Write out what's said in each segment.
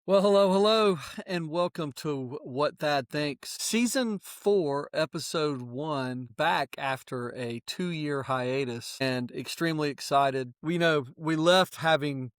Well, hello, and welcome to What Thad Thinks. Season 4, Episode 1, back after a 2-year hiatus, and extremely excited. We know we left having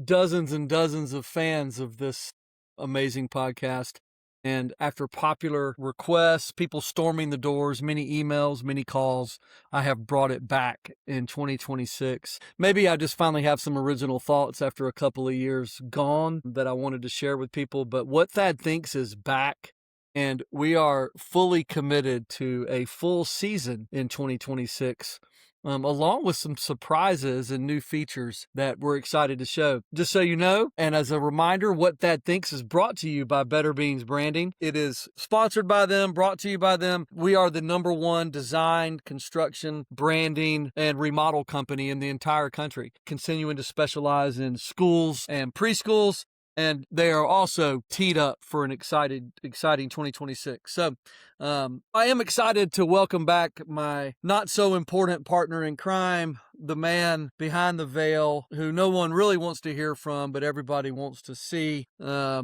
dozens and dozens of fans of this amazing podcast. And after popular requests, people storming the doors, many emails, many calls, I have brought it back in 2026. Maybe I just finally have some original thoughts after a couple of years gone that I wanted to share with people. But What Thad Thinks is back, and we are fully committed to a full season in 2026. Along with some surprises and new features that we're excited to show. Just so you know, and as a reminder, What Thad Thinks is brought to you by Better Beans Branding. It is sponsored by them, brought to you by them. We are the #1 design, construction, branding, and remodel company in the entire country, continuing to specialize in schools and preschools. And they are also teed up for an exciting 2026. So I am excited to welcome back my not so important partner in crime, the man behind the veil who no one really wants to hear from, but everybody wants to see. My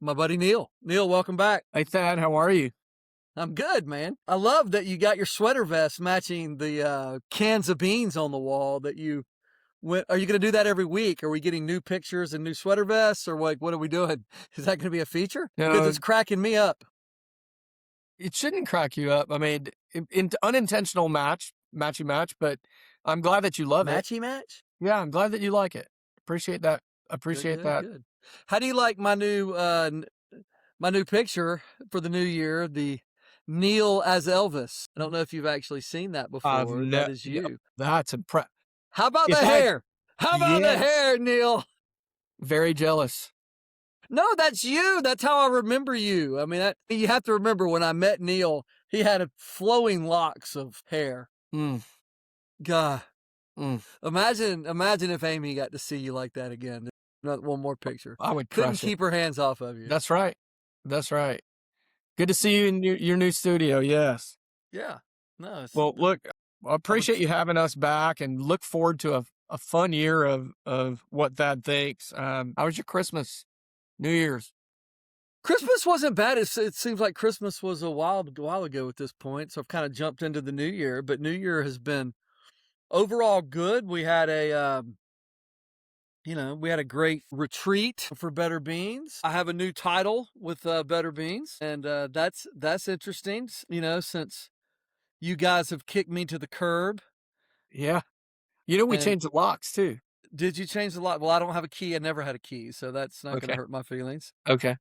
buddy Neel. Neel, welcome back. Hey, Thad, how are you? I'm good, man. I love that you got your sweater vest matching the cans of beans on the wall that you are you going to do that every week? Are we getting new pictures and new sweater vests, or what are we doing? Is that going to be a feature? Because it's cracking me up. It shouldn't crack you up. I mean, unintentional matchy match, but I'm glad that you love it. Matchy match? Yeah, I'm glad that you like it. Appreciate that. Appreciate that. Good. How do you like my new picture for the new year? The Neel as Elvis. I don't know if you've actually seen that before. That is you. That's impressive. How about the hair? How about the Yes. hair, Neel? Very jealous. No, that's you. That's how I remember you. I mean, you have to remember when I met Neel, he had flowing locks of hair. God. Imagine if Amy got to see you like that again. Not one more picture. I would Couldn't keep her hands off of you. That's right. That's right. Good to see you in your new studio. Yes. Yeah. No. Well, look, I appreciate you having us back, and look forward to a fun year of What Thad Thinks. How was your Christmas, New Year's? Christmas wasn't bad. It seems like Christmas was a while ago at this point, so I've kind of jumped into the new year. But New Year has been overall good. We had a great retreat for Better Beans. I have a new title with Better Beans, and that's interesting. Since you guys have kicked me to the curb. Yeah. We changed the locks too. Did you change the lock? Well, I don't have a key. I never had a key, so that's not going to hurt my feelings. Okay.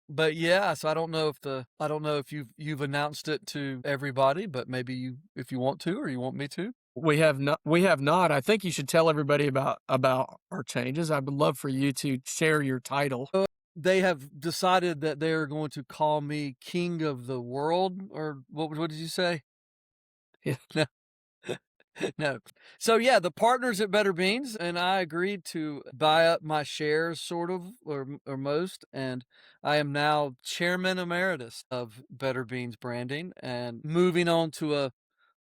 But yeah, so I don't know if you've announced it to everybody, but maybe if you want to, or you want me to. We have not. I think you should tell everybody about our changes. I would love for you to share your title. They have decided that they're going to call me King of the World, or what did you say? Yeah. No. No. So yeah, the partners at Better Beans and I agreed to buy up my shares, sort of, or most, and I am now chairman emeritus of Better Beans Branding, and moving on to a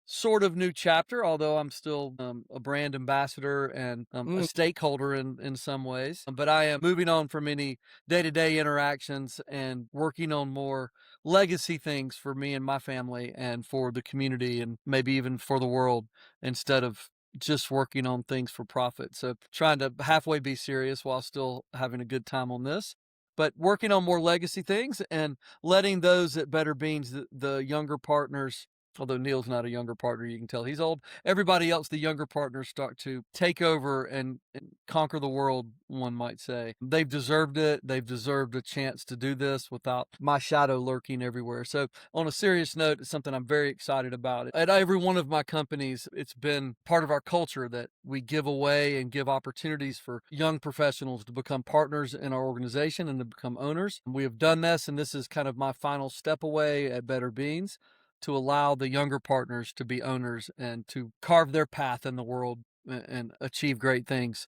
sort of new chapter, although I'm still a brand ambassador and a stakeholder in some ways. But I am moving on from any day-to-day interactions and working on more legacy things for me and my family and for the community and maybe even for the world, instead of just working on things for profit. So trying to halfway be serious while still having a good time on this. But working on more legacy things and letting those at Better Beans, the younger partners, although Neel's not a younger partner, you can tell he's old. Everybody else, the younger partners, start to take over and conquer the world, one might say. They've deserved it. They've deserved a chance to do this without my shadow lurking everywhere. So on a serious note, it's something I'm very excited about. At every one of my companies, it's been part of our culture that we give away and give opportunities for young professionals to become partners in our organization and to become owners. We have done this, and this is kind of my final step away at Better Beans, to allow the younger partners to be owners and to carve their path in the world and achieve great things.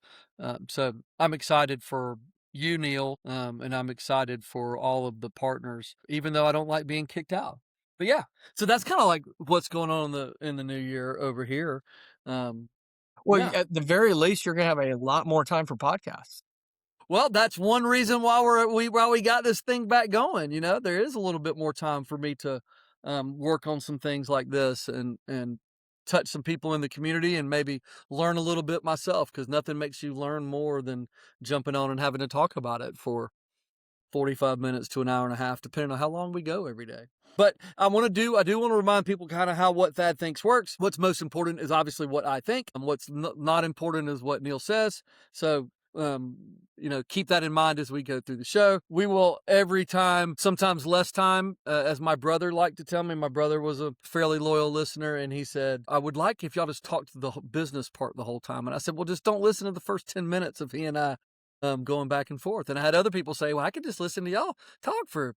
So I'm excited for you, Neel, and I'm excited for all of the partners, even though I don't like being kicked out. But yeah, so that's kind of like what's going on in the new year over here. Well, at the very least, you're going to have a lot more time for podcasts. Well, that's one reason why we got this thing back going. You know, there is a little bit more time for me to work on some things like this and touch some people in the community and maybe learn a little bit myself because nothing makes you learn more than jumping on and having to talk about it for 45 minutes to an hour and a half, depending on how long we go every day. But I do want to remind people kind of how what Thad thinks works. What's most important is obviously what I think, and what's not important is what Neel says. So, keep that in mind as we go through the show. We will every time, sometimes less time, as my brother liked to tell me. My brother was a fairly loyal listener, and he said, I would like if y'all just talked to the business part the whole time. And I said, well, just don't listen to the first 10 minutes of he and I going back and forth. And I had other people say, well, I could just listen to y'all talk for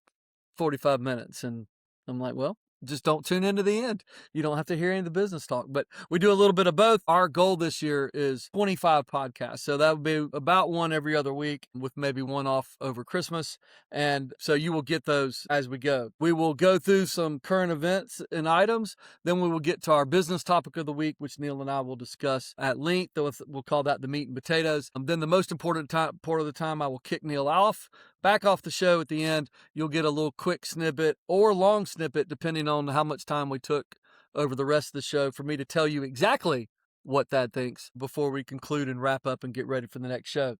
45 minutes. And I'm like, well, just don't tune into the end. You don't have to hear any of the business talk, but we do a little bit of both. Our goal this year is 25 podcasts. So that would be about one every other week with maybe one off over Christmas. And so you will get those as we go. We will go through some current events and items. Then we will get to our business topic of the week, which Neel and I will discuss at length. We'll call that the meat and potatoes. Then the most important part of the time, I will kick Neel back off the show at the end. You'll get a little quick snippet or long snippet, depending on how much time we took over the rest of the show for me to tell you exactly what Thad thinks before we conclude and wrap up and get ready for the next show.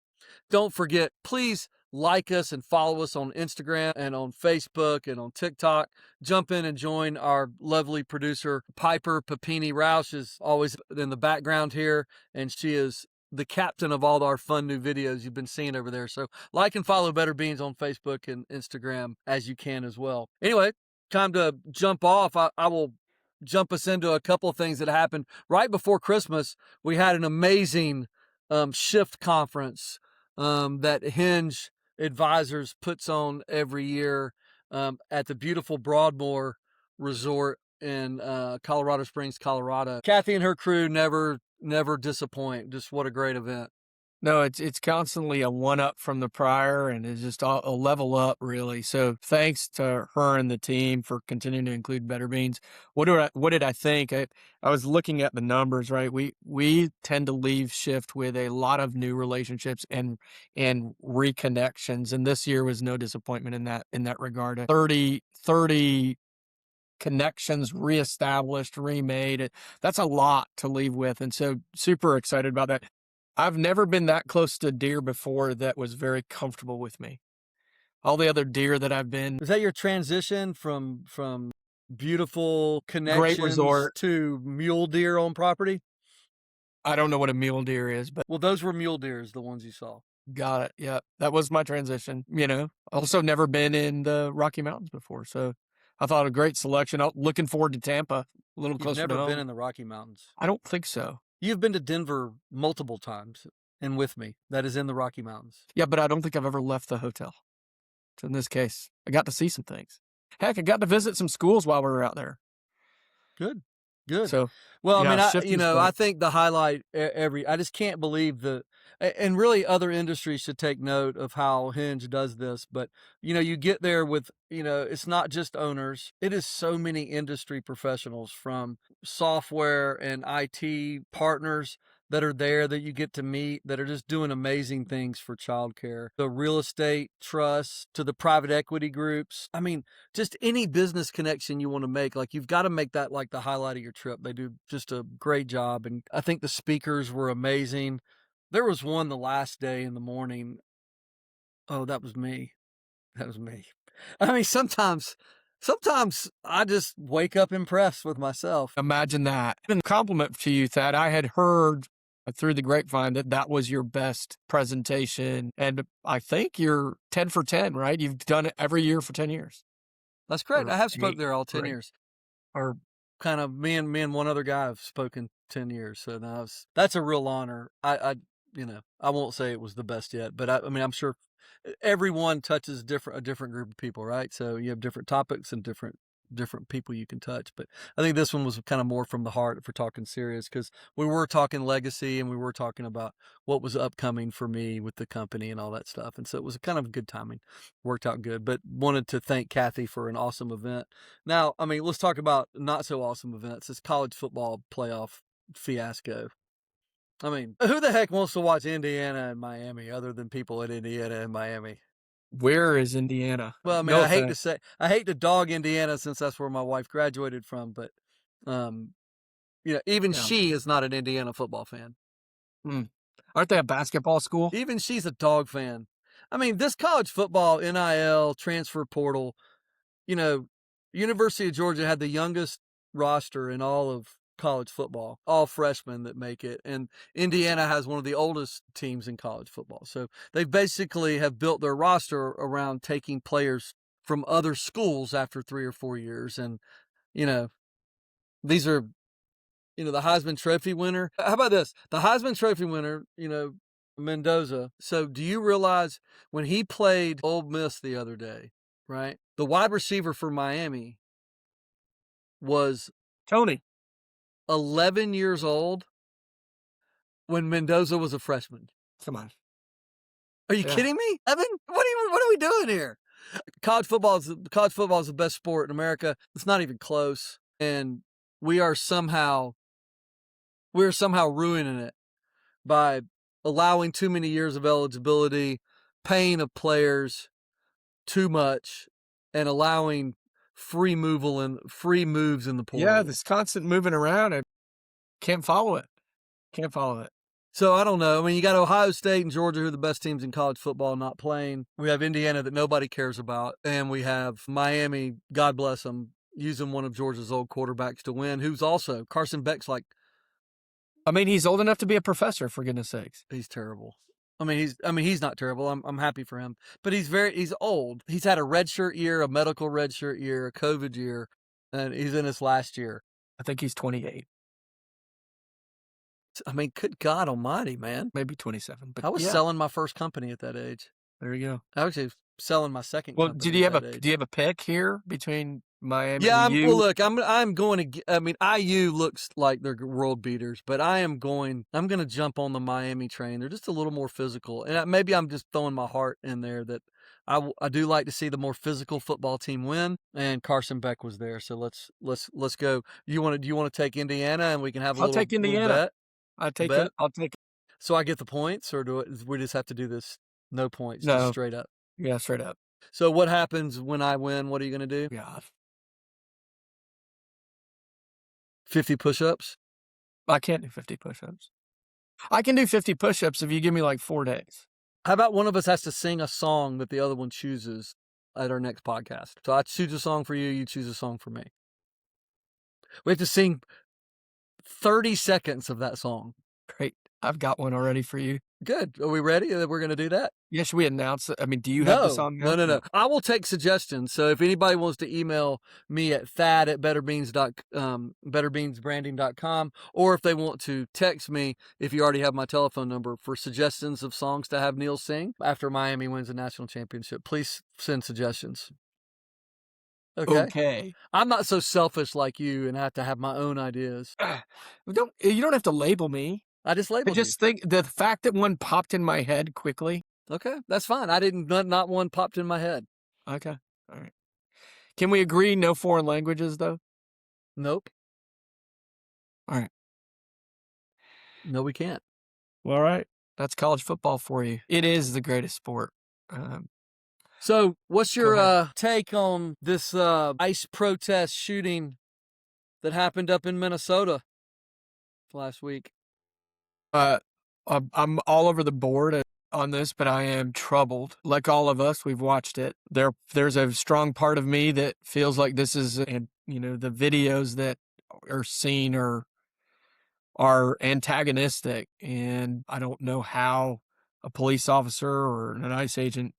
Don't forget, please like us and follow us on Instagram and on Facebook and on TikTok. Jump in and join our lovely producer, Piper Papini Roush, is always in the background here, and she is the captain of all our fun new videos you've been seeing over there. So like and follow Better Beans on Facebook and Instagram as you can as well. Anyway, time to jump off. I will jump us into a couple of things that happened right before Christmas. We had an amazing shift conference that Hinge Advisors puts on every year at the beautiful Broadmoor Resort in Colorado Springs, Colorado. Kathy and her crew never disappoint. Just what a great event. No, it's constantly a one up from the prior, and it's just a level up, really. So thanks to her and the team for continuing to include Better Beans. What did I think? I was looking at the numbers, right? We tend to leave shift with a lot of new relationships and reconnections, and this year was no disappointment in that regard. 30 connections reestablished, remade. That's a lot to leave with, and so super excited about that. I've never been that close to deer before that was very comfortable with me. All the other deer that I've been, Is that your transition from beautiful great connections resort. to mule deer on property? I don't know what a mule deer is, but Well, those were mule deers, the ones you saw. got it. Yeah, that was my transition. Also never been in the Rocky Mountains before, so I thought a great selection. Looking forward to Tampa, a little You've closer to never been home. in the Rocky Mountains. I don't think so. You've been to Denver multiple times and with me. That is in the Rocky Mountains. Yeah, but I don't think I've ever left the hotel. So in this case, I got to see some things. Heck, I got to visit some schools while we were out there. Good. Good. So Well, I yeah, mean, shift is I great. think the highlight I just can't believe and really other industries should take note of how Hinge does this. But, you get there with, it's not just owners. It is so many industry professionals from software and IT partners that are there that you get to meet that are just doing amazing things for childcare. The real estate trusts to the private equity groups. I mean, just any business connection you want to make, like you've got to make that like the highlight of your trip. They do just a great job. And I think the speakers were amazing. There was one the last day in the morning. Oh, that was me. That was me. I mean, sometimes I just wake up impressed with myself. Imagine that. And compliment to you, Thad. I had heard through the grapevine that was your best presentation, and I think you're 10 for 10, right? You've done it every year for 10 years. That's correct. Or I have spoke 8, there all 10 right? years. Or Kind of me and one other guy have spoken 10 years. So that's a real honor. I won't say it was the best yet, but I mean, I'm sure everyone touches a different group of people, right? So you have different topics and different people you can touch. But I think this one was kind of more from the heart if we're talking serious, because we were talking legacy and we were talking about what was upcoming for me with the company and all that stuff. And so it was kind of good timing, worked out good. But wanted to thank Kathy for an awesome event. Now, I mean, let's talk about not so awesome events. This college football playoff fiasco. I mean, who the heck wants to watch Indiana and Miami other than people in Indiana and Miami? Where is Indiana? Well, I mean, No offense. I hate to dog Indiana since that's where my wife graduated from, but, um, even Yeah. she is not an Indiana football fan. Mm. Aren't they a basketball school? Even she's a dog fan. I mean, this college football, NIL, transfer portal, you know, University of Georgia had the youngest roster in all of college football, all freshmen that make it. And Indiana has one of the oldest teams in college football. So they basically have built their roster around taking players from other schools after 3 or 4 years. And, you know, these are, the Heisman Trophy winner. How about this? The Heisman Trophy winner, Mendoza. So do you realize when he played Ole Miss the other day, right? The wide receiver for Miami was Tony. 11 years old when Mendoza was a freshman. Come on. Are you Yeah. kidding me, Evan? What are we doing here? College football is the best sport in America. It's not even close, and we're somehow ruining it by allowing too many years of eligibility, paying of players too much, and allowing free moves in the portal. Yeah, this constant moving around, I can't follow it. Can't follow it. So I don't know. I mean, you got Ohio State and Georgia, who are the best teams in college football, not playing. We have Indiana that nobody cares about, and we have Miami, God bless them, using one of Georgia's old quarterbacks to win, who's also Carson Beck's like, I mean, he's old enough to be a professor, for goodness sakes. he's terrible. I mean, he's not terrible. I'm happy for him, but he's old. He's had a redshirt year, a medical redshirt year, a COVID year, and he's in his last year. I think he's 28, I mean, good God Almighty, man! maybe 27. But I was yeah, selling my first company at that age. there you go. I was actually selling my second Well, company do you at have that age. do you have a pick here between Miami Yeah, and well, you? look, I'm going to. I mean, IU looks like they're world beaters, but I'm going to jump on the Miami train. They're just a little more physical, and maybe I'm just throwing my heart in there that I do like to see the more physical football team win. And Carson Beck was there, so let's go. Do you want to take Indiana, and we can have a I'll take little Indiana. bet? I'll take Bet. it. I'll take it. So I get the points, or we just have to do this no points, just No, straight up? yeah, straight up. So what happens when I win? What are you going to do? Yeah, 50 push-ups? I can't do 50 push-ups. I can do 50 push-ups if you give me like 4 days. How about one of us has to sing a song that the other one chooses at our next podcast? So I choose a song for you, you choose a song for me. We have to sing 30 seconds of that song. Great. I've got one already for you. Good. Are we ready that we're going to do that? Yeah, should we announce it? I mean, do you have the song now? No. I will take suggestions. So if anybody wants to email me at betterbeansbranding.com, or if they want to text me, if you already have my telephone number, for suggestions of songs to have Neel sing after Miami wins the national championship, please send suggestions. Okay. Okay. I'm not so selfish like you and have to have my own ideas. You don't have to label me. I just I labeled just think the fact that one popped in my head quickly. you. Okay, that's fine. I didn't. Not one popped in my head. Okay. All right. Can we agree no foreign languages though? Nope. All right. No, we can't. Well, all right. That's college football for you. It is the greatest sport. So, what's Go your ahead. take on this ICE protest shooting that happened up in Minnesota last week? I'm all over the board on this, but I am troubled. Like all of us, we've watched it. There's a strong part of me that feels like this is, and the videos that are seen are antagonistic, and I don't know how a police officer or an ICE agent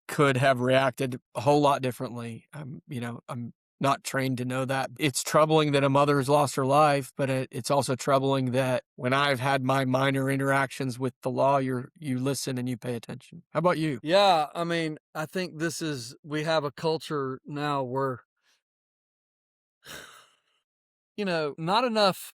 could have reacted a whole lot differently. I'm not trained to know that. It's troubling that a mother has lost her life, but it's also troubling that when I've had my minor interactions with the law, you listen and you pay attention. How about you? Yeah, I mean, I think we have a culture now where, not enough.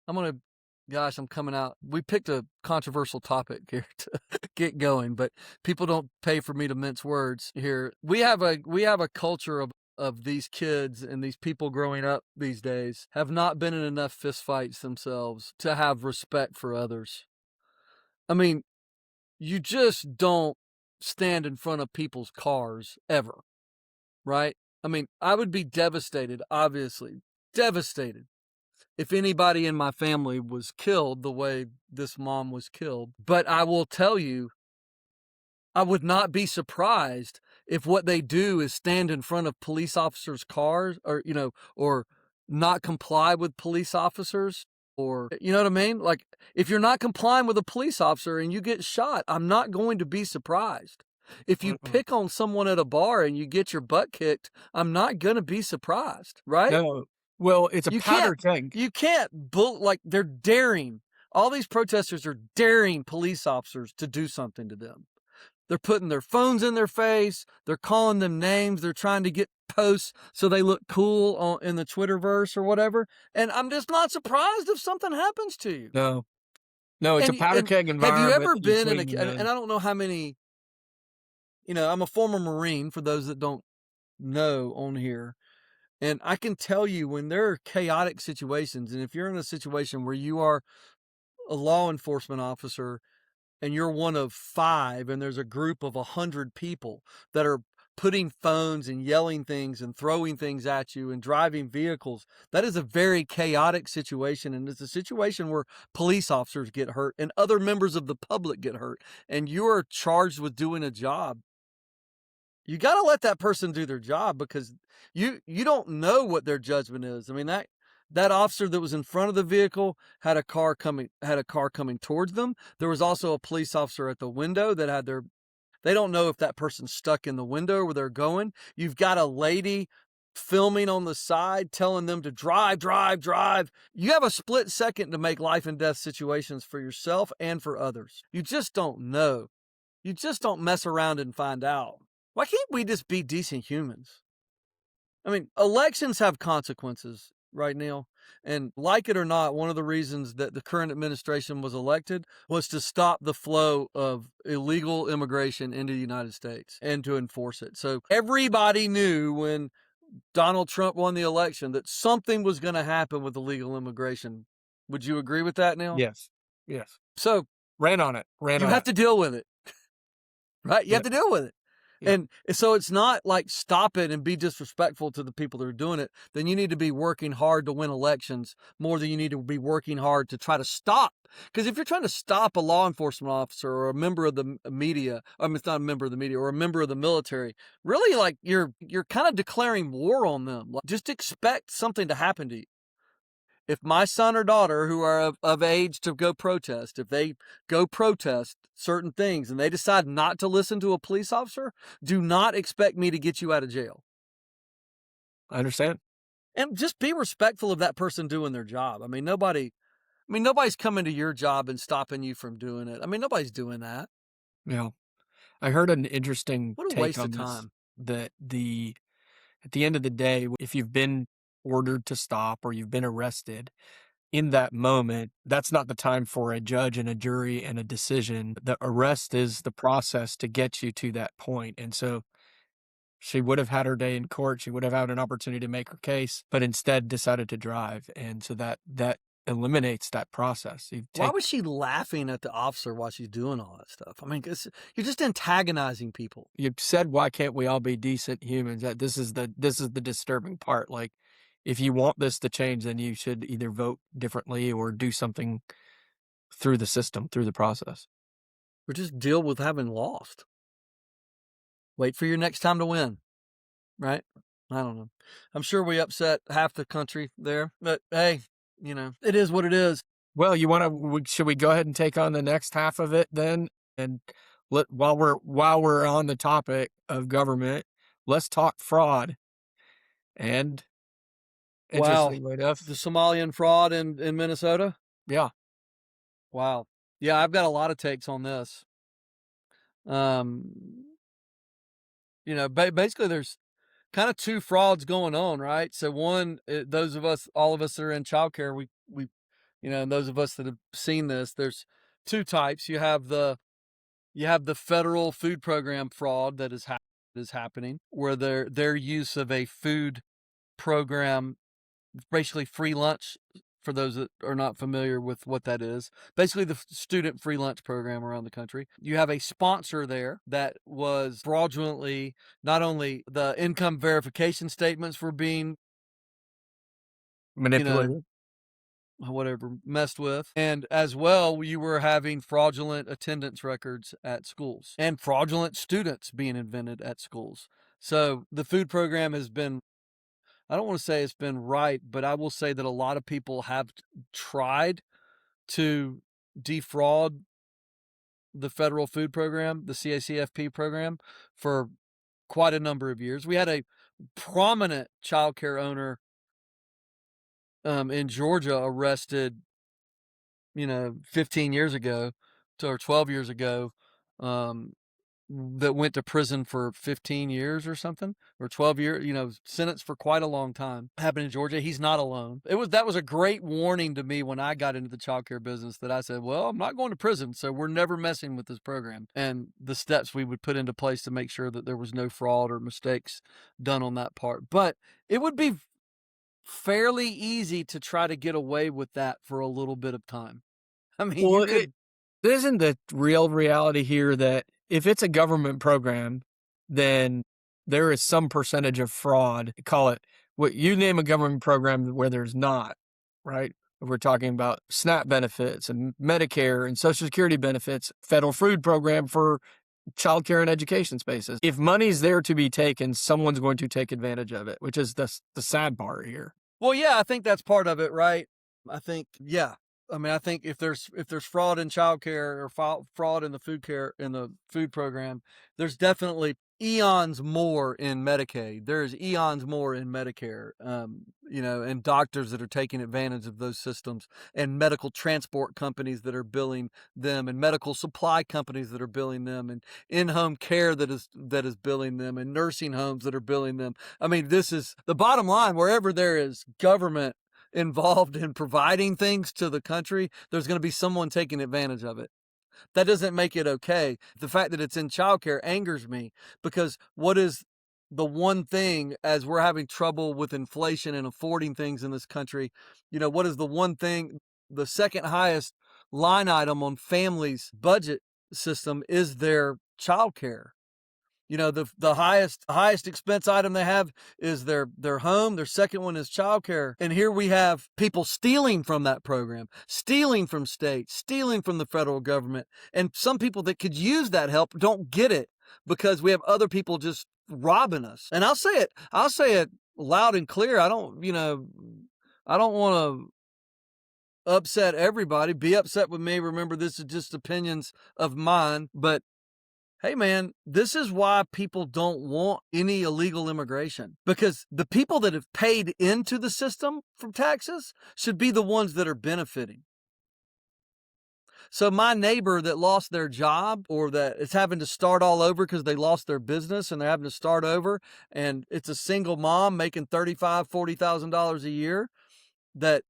Gosh, I'm coming out. We picked a controversial topic here to get going, but people don't pay for me to mince words here. We have a culture of these kids and these people growing up these days have not been in enough fistfights themselves to have respect for others. I mean, you just don't stand in front of people's cars ever, right? I mean, I would be devastated, obviously, devastated if anybody in my family was killed the way this mom was killed. But I will tell you, I would not be surprised if what they do is stand in front of police officers' cars or, or not comply with police officers or, you know what I mean? Like, if you're not complying with a police officer and you get shot, I'm not going to be surprised. If you Mm-mm. pick on someone at a bar and you get your butt kicked, I'm not going to be surprised, right? No. Well, it's a You can't, powder keg. like, they're daring. All these protesters are daring police officers to do something to them. They're putting their phones in their face. They're calling them names. They're trying to get posts so they look cool in the Twitterverse or whatever. And I'm just not surprised if something happens to you. No. No, it's a powder And keg have you environment ever been in a, between, and I don't know how many, I'm a former Marine for those that don't know on here. And I can tell you when there are chaotic situations, and if you're in a situation where you are a law enforcement officer and you're one of 5 and there's a group of 100 people that are putting phones and yelling things and throwing things at you and driving vehicles, that is a very chaotic situation, and it's a situation where police officers get hurt and other members of the public get hurt, and you're charged with doing a job. You got to let that person do their job because you don't know what their judgment is. I mean, that officer that was in front of the vehicle had a car coming towards them. There was also a police officer at the window that had they don't know if that person's stuck in the window where they're going. You've got a lady filming on the side telling them to drive, drive, drive. You have a split second to make life and death situations for yourself and for others. You just don't know. You just don't mess around and find out. Why can't we just be decent humans? I mean, elections have consequences, right, Neil? And like it or not, one of the reasons that the current administration was elected was to stop the flow of illegal immigration into the United States and to enforce it. So everybody knew when Donald Trump won the election that something was going to happen with illegal immigration. Would you agree with that, Neil? yes. Yes. So Ran on it. Ran you on have it. to deal with it, right? You have Yep. to deal with it. Yep. And so it's not like stop it and be disrespectful to the people that are doing it. Then you need to be working hard to win elections more than you need to be working hard to try to stop. Because if you're trying to stop a law enforcement officer or a member of the media, I mean, it's not a member of the media or a member of the military, really like you're kind of declaring war on them. Like, just expect something to happen to you. If my son or daughter who are of age to go protest, if they go protest certain things and they decide not to listen to a police officer, do not expect me to get you out of jail. I understand. And just be respectful of that person doing their job. Nobody's coming to your job and stopping you from doing it. I mean, nobody's doing that. Yeah. I heard an interesting What a take waste of on this, time. that at the end of the day, if you've been ordered to stop or you've been arrested, in that moment, that's not the time for a judge and a jury and a decision. The arrest is the process to get you to that point. And so she would have had her day in court. She would have had an opportunity to make her case, but instead decided to drive. And so that eliminates that process. You Why take was she laughing at the officer while she's doing all that stuff? I mean, you're just antagonizing people. you said, why can't we all be decent humans? That this is the disturbing part. Like, if you want this to change, then you should either vote differently or do something through the system, through the process. Or just deal with having lost. Wait for your next time to win, right? I don't know. I'm sure we upset half the country there, but hey, it is what it is. Well, should we go ahead and take on the next half of it then? And while we're on the topic of government, let's talk fraud. And Wow. interestingly The enough, Somalian fraud in Minnesota? yeah, Wow. Yeah, I've got a lot of takes on this. Um, basically there's kind of two frauds going on, right? So one, all of us that are in childcare, and those of us that have seen this, there's two types. You have the federal food program fraud that is happening, where their use of a food program, basically free lunch for those that are not familiar with what that is. Basically, the student free lunch program around the country. You have a sponsor there that was fraudulently, not only the income verification statements were being, you know, Manipulated. whatever, messed with. And as well, you were having fraudulent attendance records at schools and fraudulent students being invented at schools. So the food program has been, I don't want to say it's been right, but I will say that a lot of people have tried to defraud the federal food program, the CACFP program, for quite a number of years. We had a prominent childcare owner in Georgia arrested, 15 years ago or 12 years ago, um, that went to prison for 15 years or something, or 12 years, sentenced for quite a long time. Happened in Georgia. He's not alone. That was a great warning to me when I got into the childcare business, that I said, well, I'm not going to prison, so we're never messing with this program, and the steps we would put into place to make sure that there was no fraud or mistakes done on that part. But it would be fairly easy to try to get away with that for a little bit of time. I mean, Well, you could. isn't the real reality here that if it's a government program, then there is some percentage of fraud? Call it what you name a government program where there's not, right? If we're talking about SNAP benefits and Medicare and Social Security benefits, federal food program for childcare and education spaces. If money's there to be taken, someone's going to take advantage of it, which is the sad part here. Well, yeah, I think that's part of it, right? I think, yeah. I mean, I think if there's fraud in childcare or fraud in the food program, there's definitely eons more in Medicaid. There's eons more in Medicare. And doctors that are taking advantage of those systems, and medical transport companies that are billing them, and medical supply companies that are billing them, and in-home care that is billing them, and nursing homes that are billing them. I mean, this is the bottom line. Wherever there is government involved in providing things to the country, there's going to be someone taking advantage of it. That doesn't make it okay. The fact that it's in childcare angers me, because what is the one thing, as we're having trouble with inflation and affording things in this country, what is the one thing, the second highest line item on families' budget system is their childcare. The highest expense item they have is their home. Their second one is childcare. And here we have people stealing from that program, stealing from states, stealing from the federal government. And some people that could use that help don't get it, because we have other people just robbing us. And I'll say it loud and clear. I don't want to upset everybody. Be upset with me. Remember, this is just opinions of mine, but hey man, this is why people don't want any illegal immigration, because the people that have paid into the system from taxes should be the ones that are benefiting. So my neighbor that lost their job, or that is having to start all over because they lost their business and they're having to start over, and it's a single mom making $35,000, $40,000 a year that,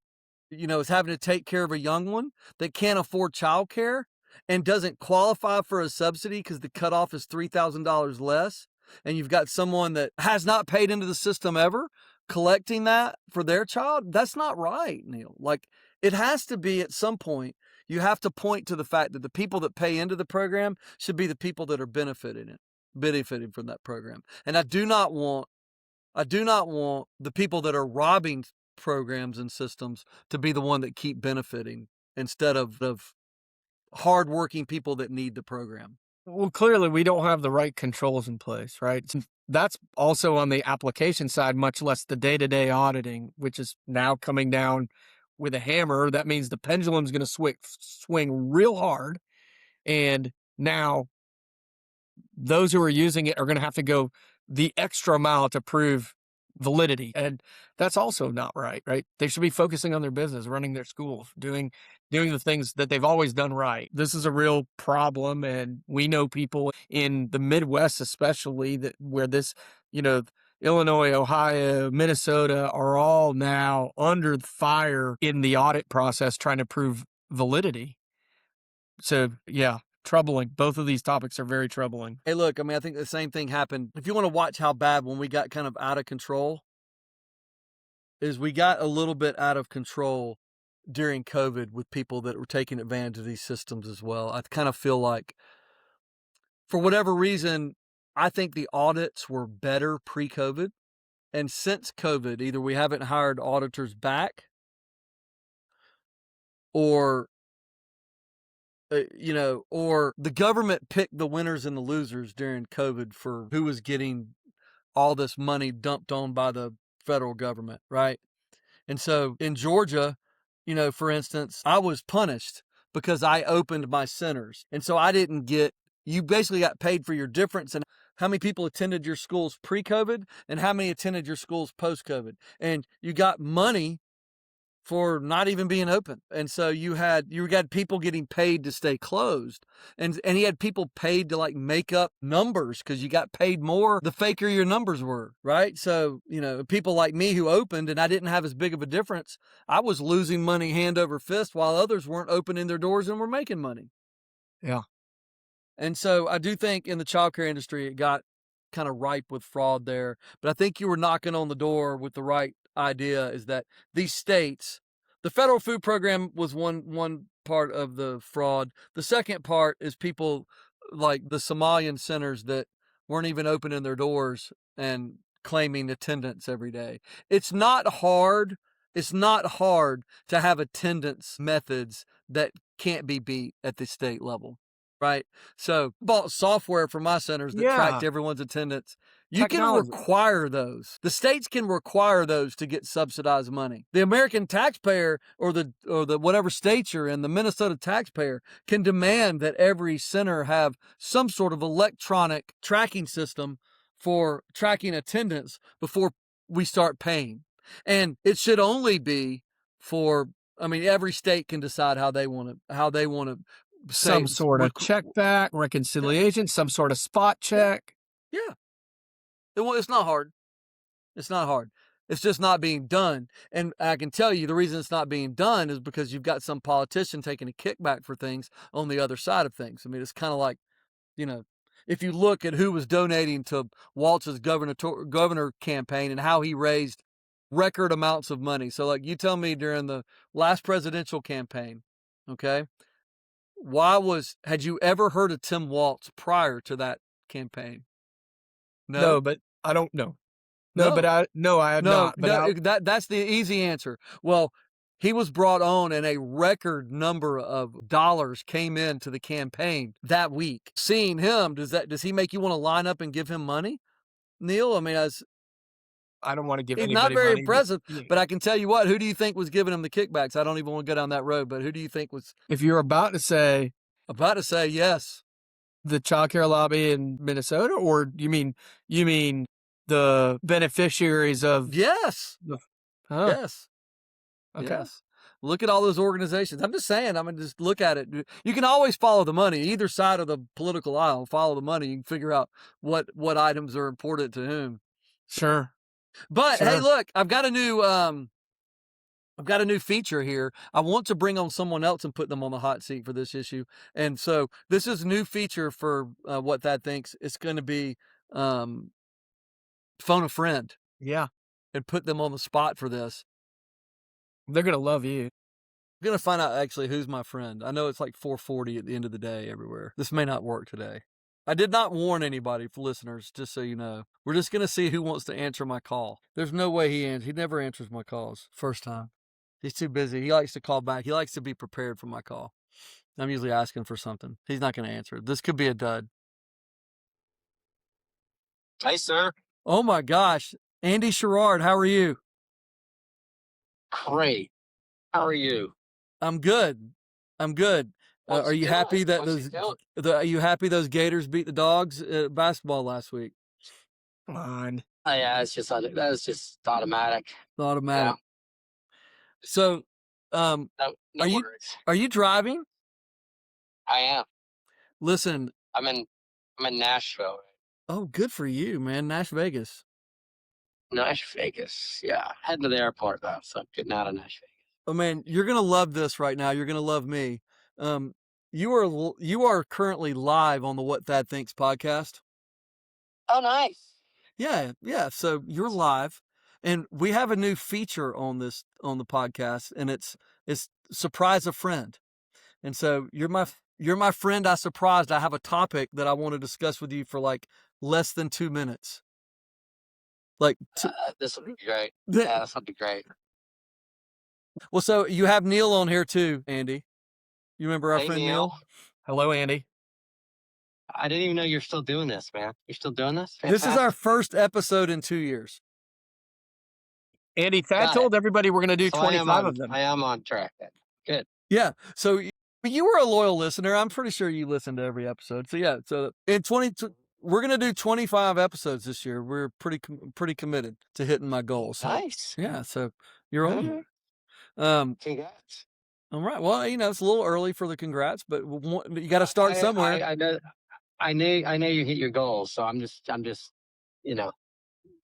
is having to take care of a young one that can't afford childcare and doesn't qualify for a subsidy because the cutoff is $3,000 less. And you've got someone that has not paid into the system ever collecting that for their child. That's not right, Neel. Like, it has to be, at some point, you have to point to the fact that the people that pay into the program should be the people that are benefiting from that program. And I do not want the people that are robbing programs and systems to be the one that keep benefiting, instead of hardworking people that need the program. Well, clearly we don't have the right controls in place, right? That's also on the application side, much less the day-to-day auditing, which is now coming down with a hammer. That means the pendulum's going to swing real hard. And now those who are using it are going to have to go the extra mile to prove validity. And that's also not right? They should be focusing on their business, running their schools, doing the things that they've always done right. This is a real problem. And we know people in the Midwest, especially, where this, Illinois, Ohio, Minnesota are all now under fire in the audit process, trying to prove validity. So yeah, troubling. Both of these topics are very troubling. Hey, look, I mean, I think the same thing happened. If you want to watch how bad, when we got kind of out of control, is we got a little bit out of control during COVID with people that were taking advantage of these systems as well. I kind of feel like, for whatever reason, I think the audits were better pre-COVID. And since COVID, either we haven't hired auditors back, or or the government picked the winners and the losers during COVID for who was getting all this money dumped on by the federal government, right? And so in Georgia, for instance, I was punished because I opened my centers. And so you basically got paid for your difference in how many people attended your schools pre-COVID and how many attended your schools post-COVID. And you got money for not even being open. And so you had people getting paid to stay closed. And you had people paid to like make up numbers because you got paid more the faker your numbers were, right? So, people like me who opened and I didn't have as big of a difference, I was losing money hand over fist while others weren't opening their doors and were making money. Yeah. And so I do think in the childcare industry, it got kind of ripe with fraud there. But I think you were knocking on the door with the right idea, is that these states, the federal food program was one part of the fraud. The second part is people like the Somalian centers that weren't even opening their doors and claiming attendance every day. It's not hard. It's not hard to have attendance methods that can't be beat at the state level. Right. So bought software for my centers that tracked Yeah. everyone's attendance. You can Technology. require those. The states can require those to get subsidized money. The American taxpayer or the whatever state you're in, the Minnesota taxpayer can demand that every center have some sort of electronic tracking system for tracking attendance before we start paying. And it should only be for, every state can decide how they want to Some sort of check back, reconciliation, some sort of spot check. Yeah. It's not hard. It's not hard. It's just not being done. And I can tell you the reason it's not being done is because you've got some politician taking a kickback for things on the other side of things. It's kind of like, if you look at who was donating to Waltz's governor campaign and how he raised record amounts of money. So like you tell me during the last presidential campaign, okay, had you ever heard of Tim Waltz prior to that campaign? No, but I don't know. No, but I have not. But that's the easy answer. Well, he was brought on and a record number of dollars came into the campaign that week. Seeing him, does he make you want to line up and give him money, Neel? I don't want to give he's anybody not very money, impressive, yeah. but I can tell you what, who do you think was giving him the kickbacks? I don't even want to go down that road, but who do you think was? If you're about to say yes. The childcare lobby in Minnesota, or you mean the beneficiaries of? Yes. Yes. Okay. Yes. Look at all those organizations. I'm just saying, just look at it. You can always follow the money, either side of the political aisle. Follow the money. You can figure out what items are important to whom. Sure. But hey, look, I've got a new feature here. I want to bring on someone else and put them on the hot seat for this issue. And so this is a new feature for What That Thinks. It's going to be phone a friend. Yeah. And put them on the spot for this. They're going to love you. I'm going to find out actually who's my friend. I know it's like 4:40 at the end of the day everywhere. This may not work today. I did not warn anybody, for listeners, just so you know. We're just going to see who wants to answer my call. There's no way he never answers my calls first time. He's too busy. He likes to call back. He likes to be prepared for my call. I'm usually asking for something. He's not going to answer. This could be a dud. Hi, sir. Oh my gosh. Andy Sherrard, how are you? Great. How are you? I'm good. Are you happy that are you happy those Gators beat the Dogs at basketball last week? Come on. Oh, yeah, that was just automatic. Automatic. Yeah. So, No are you driving? I am. Listen, I'm in Nashville. Oh, good for you, man. Nash Vegas. Yeah. Heading to the airport though, so I'm getting out of Nash Vegas. Oh man, you're gonna love this right now. You're gonna love me. You are currently live on the What Thad Thinks podcast. Oh, nice. Yeah. So you're live. And we have a new feature on the podcast, and it's surprise a friend. And so you're my friend I surprised. I have a topic that I want to discuss with you for like less than 2 minutes. Like This will be great. Yeah, this will be great. Well, so you have Neel on here too, Andy. You remember our Hey, friend Neel. Neel? Hello, Andy. I didn't even know you're still doing this, man. You're still doing this? This is our Fantastic. first episode in 2 years. Andy, Thad Got it. told everybody we're going to do So 25 of them. I am on track then. Good. Yeah. So you were a loyal listener. I'm pretty sure you listened to every episode. So yeah. So in we're gonna do 25 episodes this year. We're pretty committed to hitting my goals. So, Nice. yeah. So you're All on. right. Congrats. All right. Well, it's a little early for the congrats, but you got to start somewhere. I know. I know you hit your goals, so I'm just,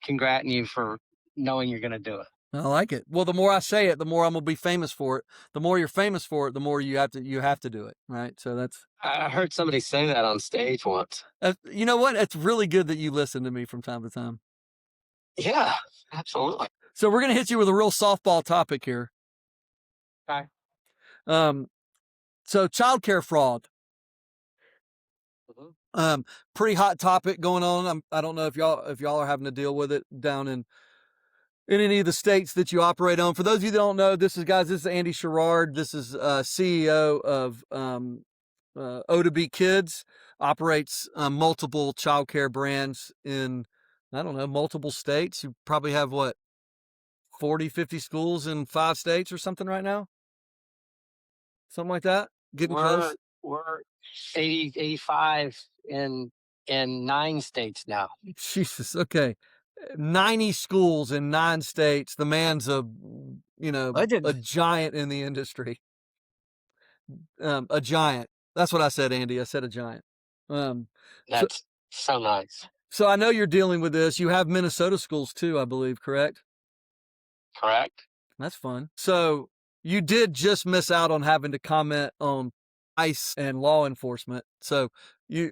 congrating you for knowing you're going to do it. I like it. Well, the more I say it, the more I'm gonna be famous for it. The more you're famous for it, the more you have to do it, right? So that's. I heard somebody say that on stage once. You know what? It's really good that you listen to me from time to time. Yeah, absolutely. So we're gonna hit you with a real softball topic here. Okay. So childcare fraud. Mm-hmm. Pretty hot topic going on. I don't know if y'all are having to deal with it down in any of the states that you operate on. For those of you that don't know, this is Andy Sherrard. This is CEO of O to B Kids. Operates multiple childcare brands in, I don't know, multiple states. You probably have 40, 50 schools in 5 states or something right now? Something like that? Getting close? We're 80, 85 in 9 states now. Jesus, okay. 90 schools in 9 states. The man's a giant in the industry. A giant. That's what I said, Andy. I said a giant. That's so nice. So I know you're dealing with this. You have Minnesota schools too, I believe, correct? Correct. That's fun. So you did just miss out on having to comment on ICE and law enforcement. So we're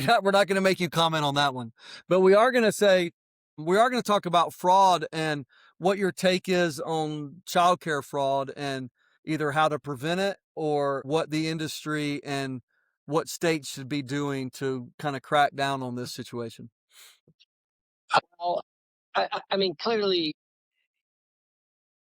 not going to make you comment on that one, but we are going to talk about fraud and what your take is on childcare fraud and either how to prevent it or what the industry and what states should be doing to kind of crack down on this situation. Well, I mean, clearly,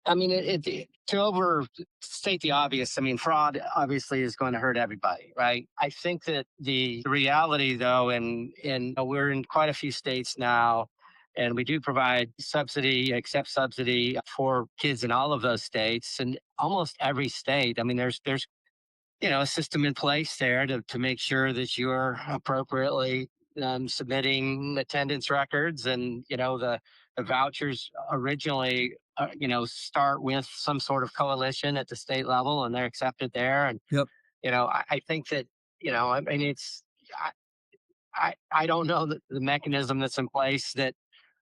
to overstate the obvious, I mean, fraud obviously is going to hurt everybody, right? I think that the reality, though, and we're in quite a few states now, and we do provide accept subsidy for kids in all of those states, and almost every state. I mean, there's a system in place there to make sure that you're appropriately submitting attendance records, and the vouchers originally start with some sort of coalition at the state level, and they're accepted there. And Yep. I think that I mean, it's I don't know the mechanism that's in place that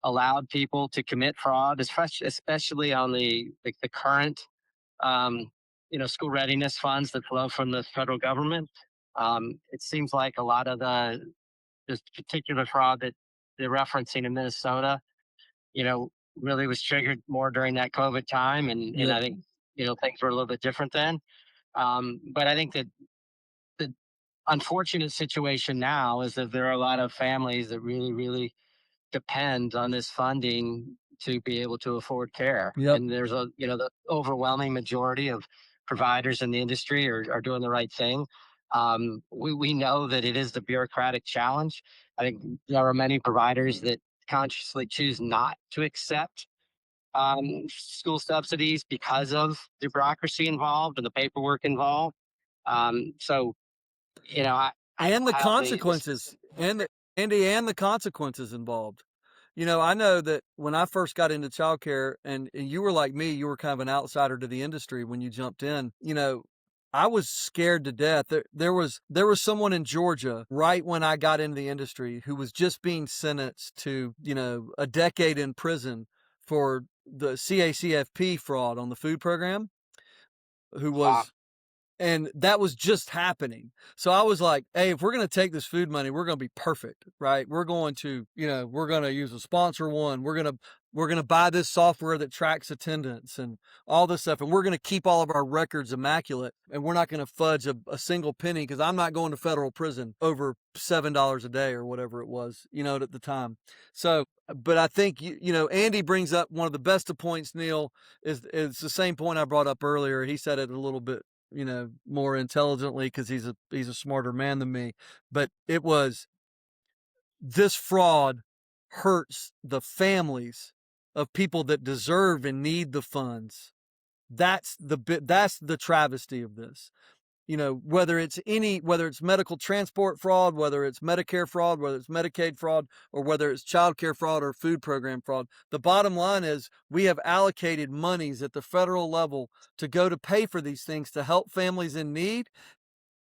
allowed people to commit fraud, especially on the current school readiness funds that flow from the federal government. It seems like a lot of this particular fraud that they're referencing in Minnesota, really was triggered more during that COVID time. And I think, things were a little bit different then. But I think that the unfortunate situation now is that there are a lot of families that really, really depend on this funding to be able to afford care. Yep. And there's the overwhelming majority of providers in the industry are doing the right thing. We know that it is the bureaucratic challenge. I think there are many providers that consciously choose not to accept school subsidies because of the bureaucracy involved and the paperwork involved. So, and the consequences and the consequences involved. I know that when I first got into childcare, and you were like me, you were kind of an outsider to the industry when you jumped in. I was scared to death. There was someone in Georgia right when I got into the industry who was just being sentenced to, a decade in prison for the CACFP fraud on the food program, who was And that was just happening. So I was like, hey, if we're going to take this food money, we're going to be perfect, right? We're going to, we're going to use a sponsor one. We're going to buy this software that tracks attendance and all this stuff. And we're going to keep all of our records immaculate. And we're not going to fudge a single penny, because I'm not going to federal prison over $7 a day or whatever it was, at the time. So, but I think, Andy brings up one of the best of points, Neel, is the same point I brought up earlier. He said it a little bit, more intelligently, because he's a smarter man than me. But it was, this fraud hurts the families of people that deserve and need the funds. That's the travesty of this. Whether it's medical transport fraud, whether it's Medicare fraud, whether it's Medicaid fraud, or whether it's child care fraud or food program fraud, the bottom line is we have allocated monies at the federal level to go to pay for these things to help families in need,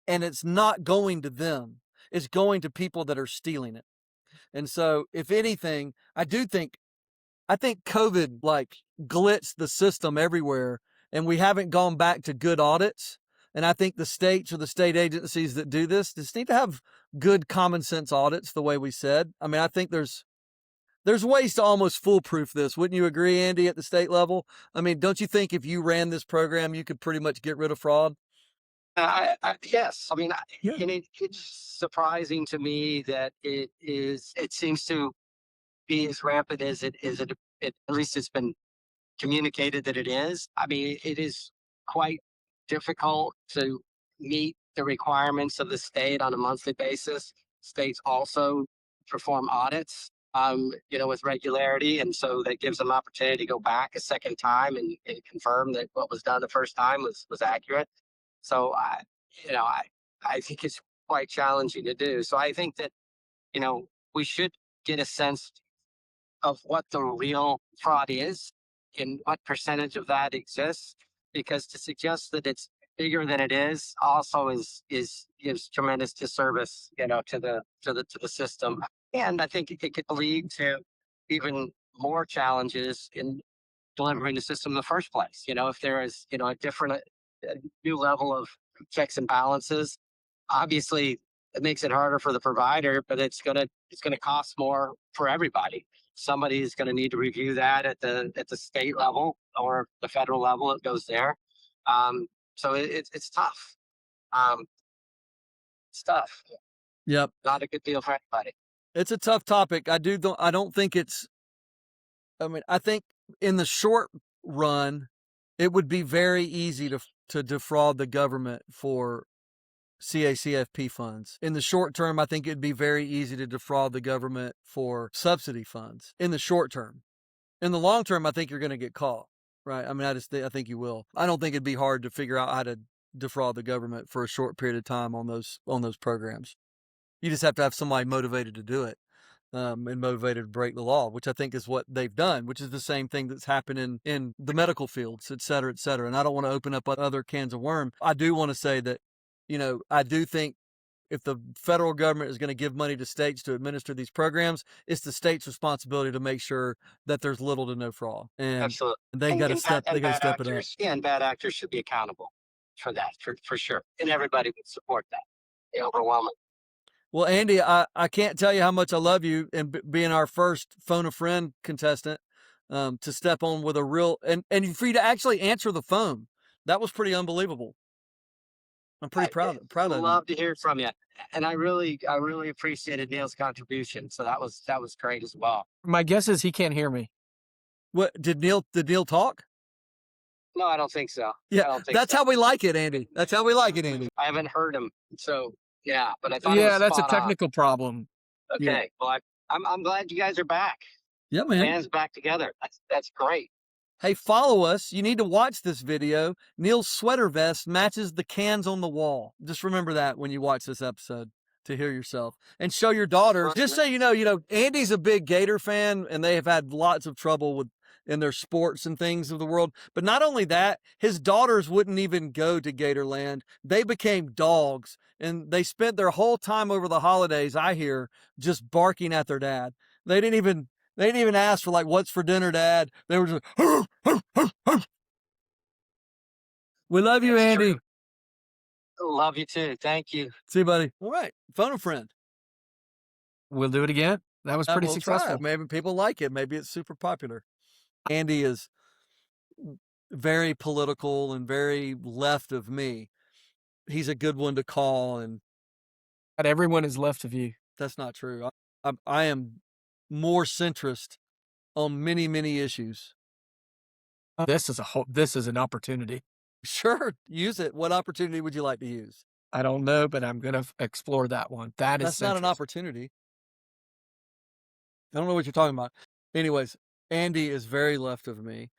and it's not going to them. It's going to people that are stealing it. And so, if anything, I think COVID glitched the system everywhere, and we haven't gone back to good audits. And I think the states or the state agencies that do this just need to have good common sense audits, the way we said. I mean, I think there's ways to almost foolproof this. Wouldn't you agree, Andy, at the state level? I mean, don't you think if you ran this program, you could pretty much get rid of fraud? Yes. I mean, Yeah. and it's surprising to me that it seems to be as rampant as at least it's been communicated that it is. I mean, it is quite difficult to meet the requirements of the state on a monthly basis. States also perform audits, with regularity, and so that gives them opportunity to go back a second time and confirm that what was done the first time was accurate. So I think it's quite challenging to do. So I think that we should get a sense of what the real fraud is and what percentage of that exists, because to suggest that it's bigger than it is also is gives tremendous disservice, to the system. And I think it could lead to even more challenges in delivering the system in the first place. If there is, a new level of checks and balances, obviously it makes it harder for the provider, but it's gonna cost more for everybody. Somebody is going to need to review that at the state level or the federal level. It goes there. So it's tough. It's tough. Yep. Not a good deal for anybody. It's a tough topic. I don't think it's, I mean, I think in the short run, it would be very easy to defraud the government for CACFP funds. In the short term, I think it'd be very easy to defraud the government for subsidy funds in the short term. In the long term, I think you're going to get caught, right? I mean, I think you will. I don't think it'd be hard to figure out how to defraud the government for a short period of time on those programs. You just have to have somebody motivated to do it. And motivated to break the law, which I think is what they've done, which is the same thing that's happening in the medical fields, et cetera, et cetera. And I don't want to open up other cans of worm. I do want to say that, I do think if the federal government is going to give money to states to administer these programs, it's the state's responsibility to make sure that there's little to no fraud. And absolutely, they got to step it up. Yeah, and bad actors should be accountable for that, for sure. And everybody would support that. Overwhelming. Well, Andy, I can't tell you how much I love you, and being our first Phone a Friend contestant, to step on with a real, and for you to actually answer the phone. That was pretty unbelievable. I'm pretty proud of you. Love to hear from you. And I really appreciated Neel's contribution. So that was great as well. My guess is he can't hear me. What did Neel talk? No, I don't think so. Yeah, that's how we like it, Andy. That's how we like it, Andy. I haven't heard him. So yeah, but I thought that's a technical problem. Okay. Yeah. Well, I'm glad you guys are back. Yeah, man. Band's back together. That's great. Hey, follow us. You need to watch this video. Neel's sweater vest matches the cans on the wall. Just remember that when you watch this episode to hear yourself. And show your daughters. Just so you know, Andy's a big Gator fan, and they have had lots of trouble in their sports and things of the world. But not only that, his daughters wouldn't even go to Gatorland. They became dogs, and they spent their whole time over the holidays, I hear, just barking at their dad. They didn't even ask for what's for dinner, Dad. They were just, we love you, Andy. Love you too. Thank you. See you, buddy. All right. Phone a friend. We'll do it again. That was pretty We'll try it. successful. Maybe people like it. Maybe it's super popular. Andy is very political and very left of me. He's a good one to call, and Not everyone is left of you. that's not true. I am more centrist on many, many issues. This is an opportunity. Sure, use it. What opportunity would you like to use? I don't know, but I'm gonna explore that one. That is That's not an centrist. opportunity. I don't know what you're talking about. Anyways, Andy is very left of me,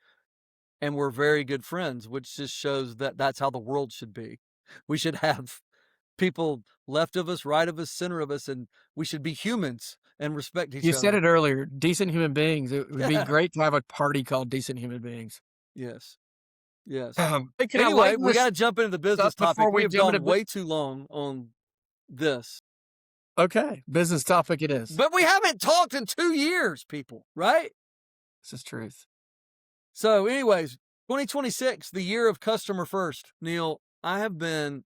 and we're very good friends, which just shows that that's how the world should be. We should have people left of us, right of us, center of us, and we should be humans and respect each You said other. it earlier, decent human beings. It would be great to have a party called Decent Human Beings. Yes. Yes. Hey, can I Anyway, lighten we this got to jump into the business up before topic. we We have jump gone into way too long on this. Okay, business topic it is. But we haven't talked in 2 years, people, right? This is truth. So, anyways, 2026, the year of customer first. Neel, I have been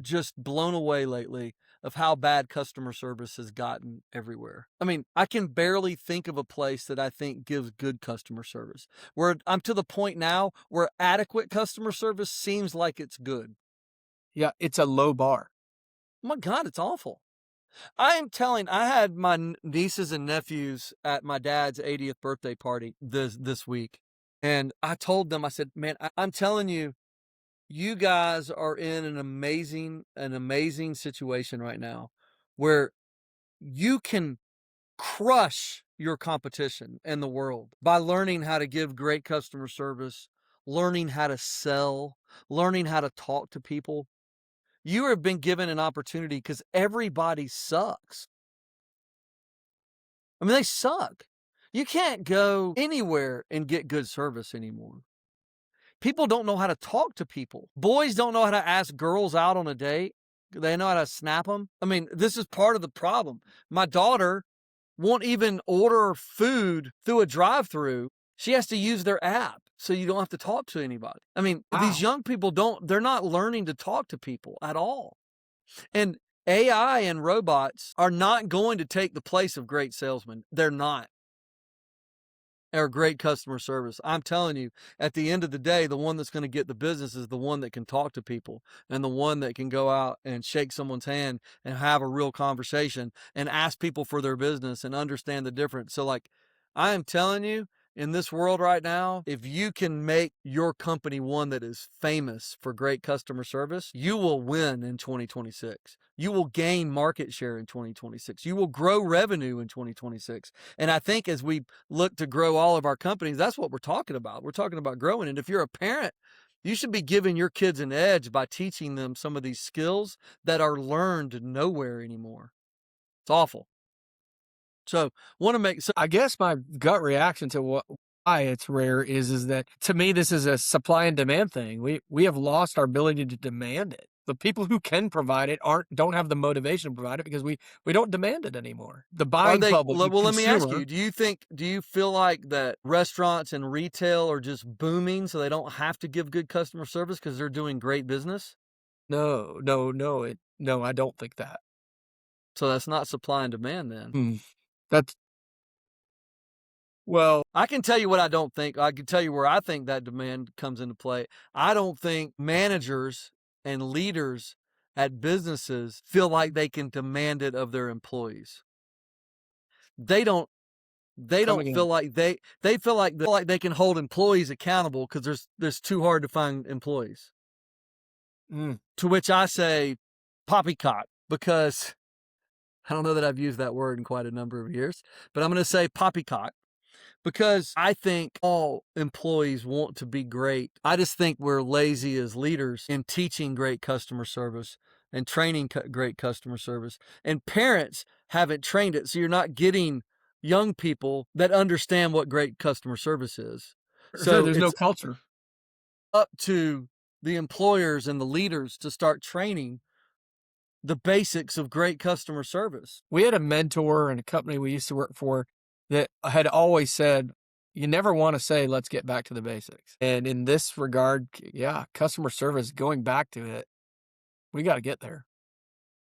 just blown away lately of how bad customer service has gotten everywhere. I mean, I can barely think of a place that I think gives good customer service. Where I'm to the point now where adequate customer service seems like it's good. Yeah, it's a low bar. Oh my God, it's awful. I had my nieces and nephews at my dad's 80th birthday party this week. And I told them, I said, man, I'm telling you, you guys are in an amazing situation right now where you can crush your competition in the world by learning how to give great customer service, learning how to sell, learning how to talk to people. You have been given an opportunity because everybody sucks. I mean, they suck. You can't go anywhere and get good service anymore. People don't know how to talk to people. Boys don't know how to ask girls out on a date. They know how to snap them. I mean, this is part of the problem. My daughter won't even order food through a drive-through. She has to use their app so you don't have to talk to anybody. I mean, these young people they're not learning to talk to people at all. And AI and robots are not going to take the place of great salesmen. They're not. Or great customer service. I'm telling you, at the end of the day, the one that's going to get the business is the one that can talk to people and the one that can go out and shake someone's hand and have a real conversation and ask people for their business and understand the difference. So, like, I am telling you, in this world right now, if you can make your company one that is famous for great customer service, you will win in 2026. You will gain market share in 2026. You will grow revenue in 2026. And I think as we look to grow all of our companies, that's what we're talking about. We're talking about growing. And if you're a parent, you should be giving your kids an edge by teaching them some of these skills that are learned nowhere anymore. It's awful. So, want to make I guess my gut reaction to why it's rare is that to me this is a supply and demand thing. We have lost our ability to demand it. The people who can provide it don't have the motivation to provide it because we don't demand it anymore. The buying public, the well, let me ask consumer, you, do you feel like that restaurants and retail are just booming so they don't have to give good customer service because they're doing great business? No, I don't think that. So that's not supply and demand then. That's well, I can tell you what I don't think. I can tell you where I think that demand comes into play. I don't think managers and leaders at businesses feel like they can demand it of their employees. They don't feel like they feel like they can hold employees accountable because there's too hard to find employees. To which I say poppycock, because I don't know that I've used that word in quite a number of years, but I'm going to say poppycock because I think all employees want to be great. I just think we're lazy as leaders in teaching great customer service and training great customer service. And parents haven't trained it. So you're not getting young people that understand what great customer service is. so there's no culture. Up to the employers and the leaders to start training the basics of great customer service. We had a mentor in a company we used to work for that had always said, you never want to say, let's get back to the basics. And in this regard, yeah, customer service, going back to it We got to get there.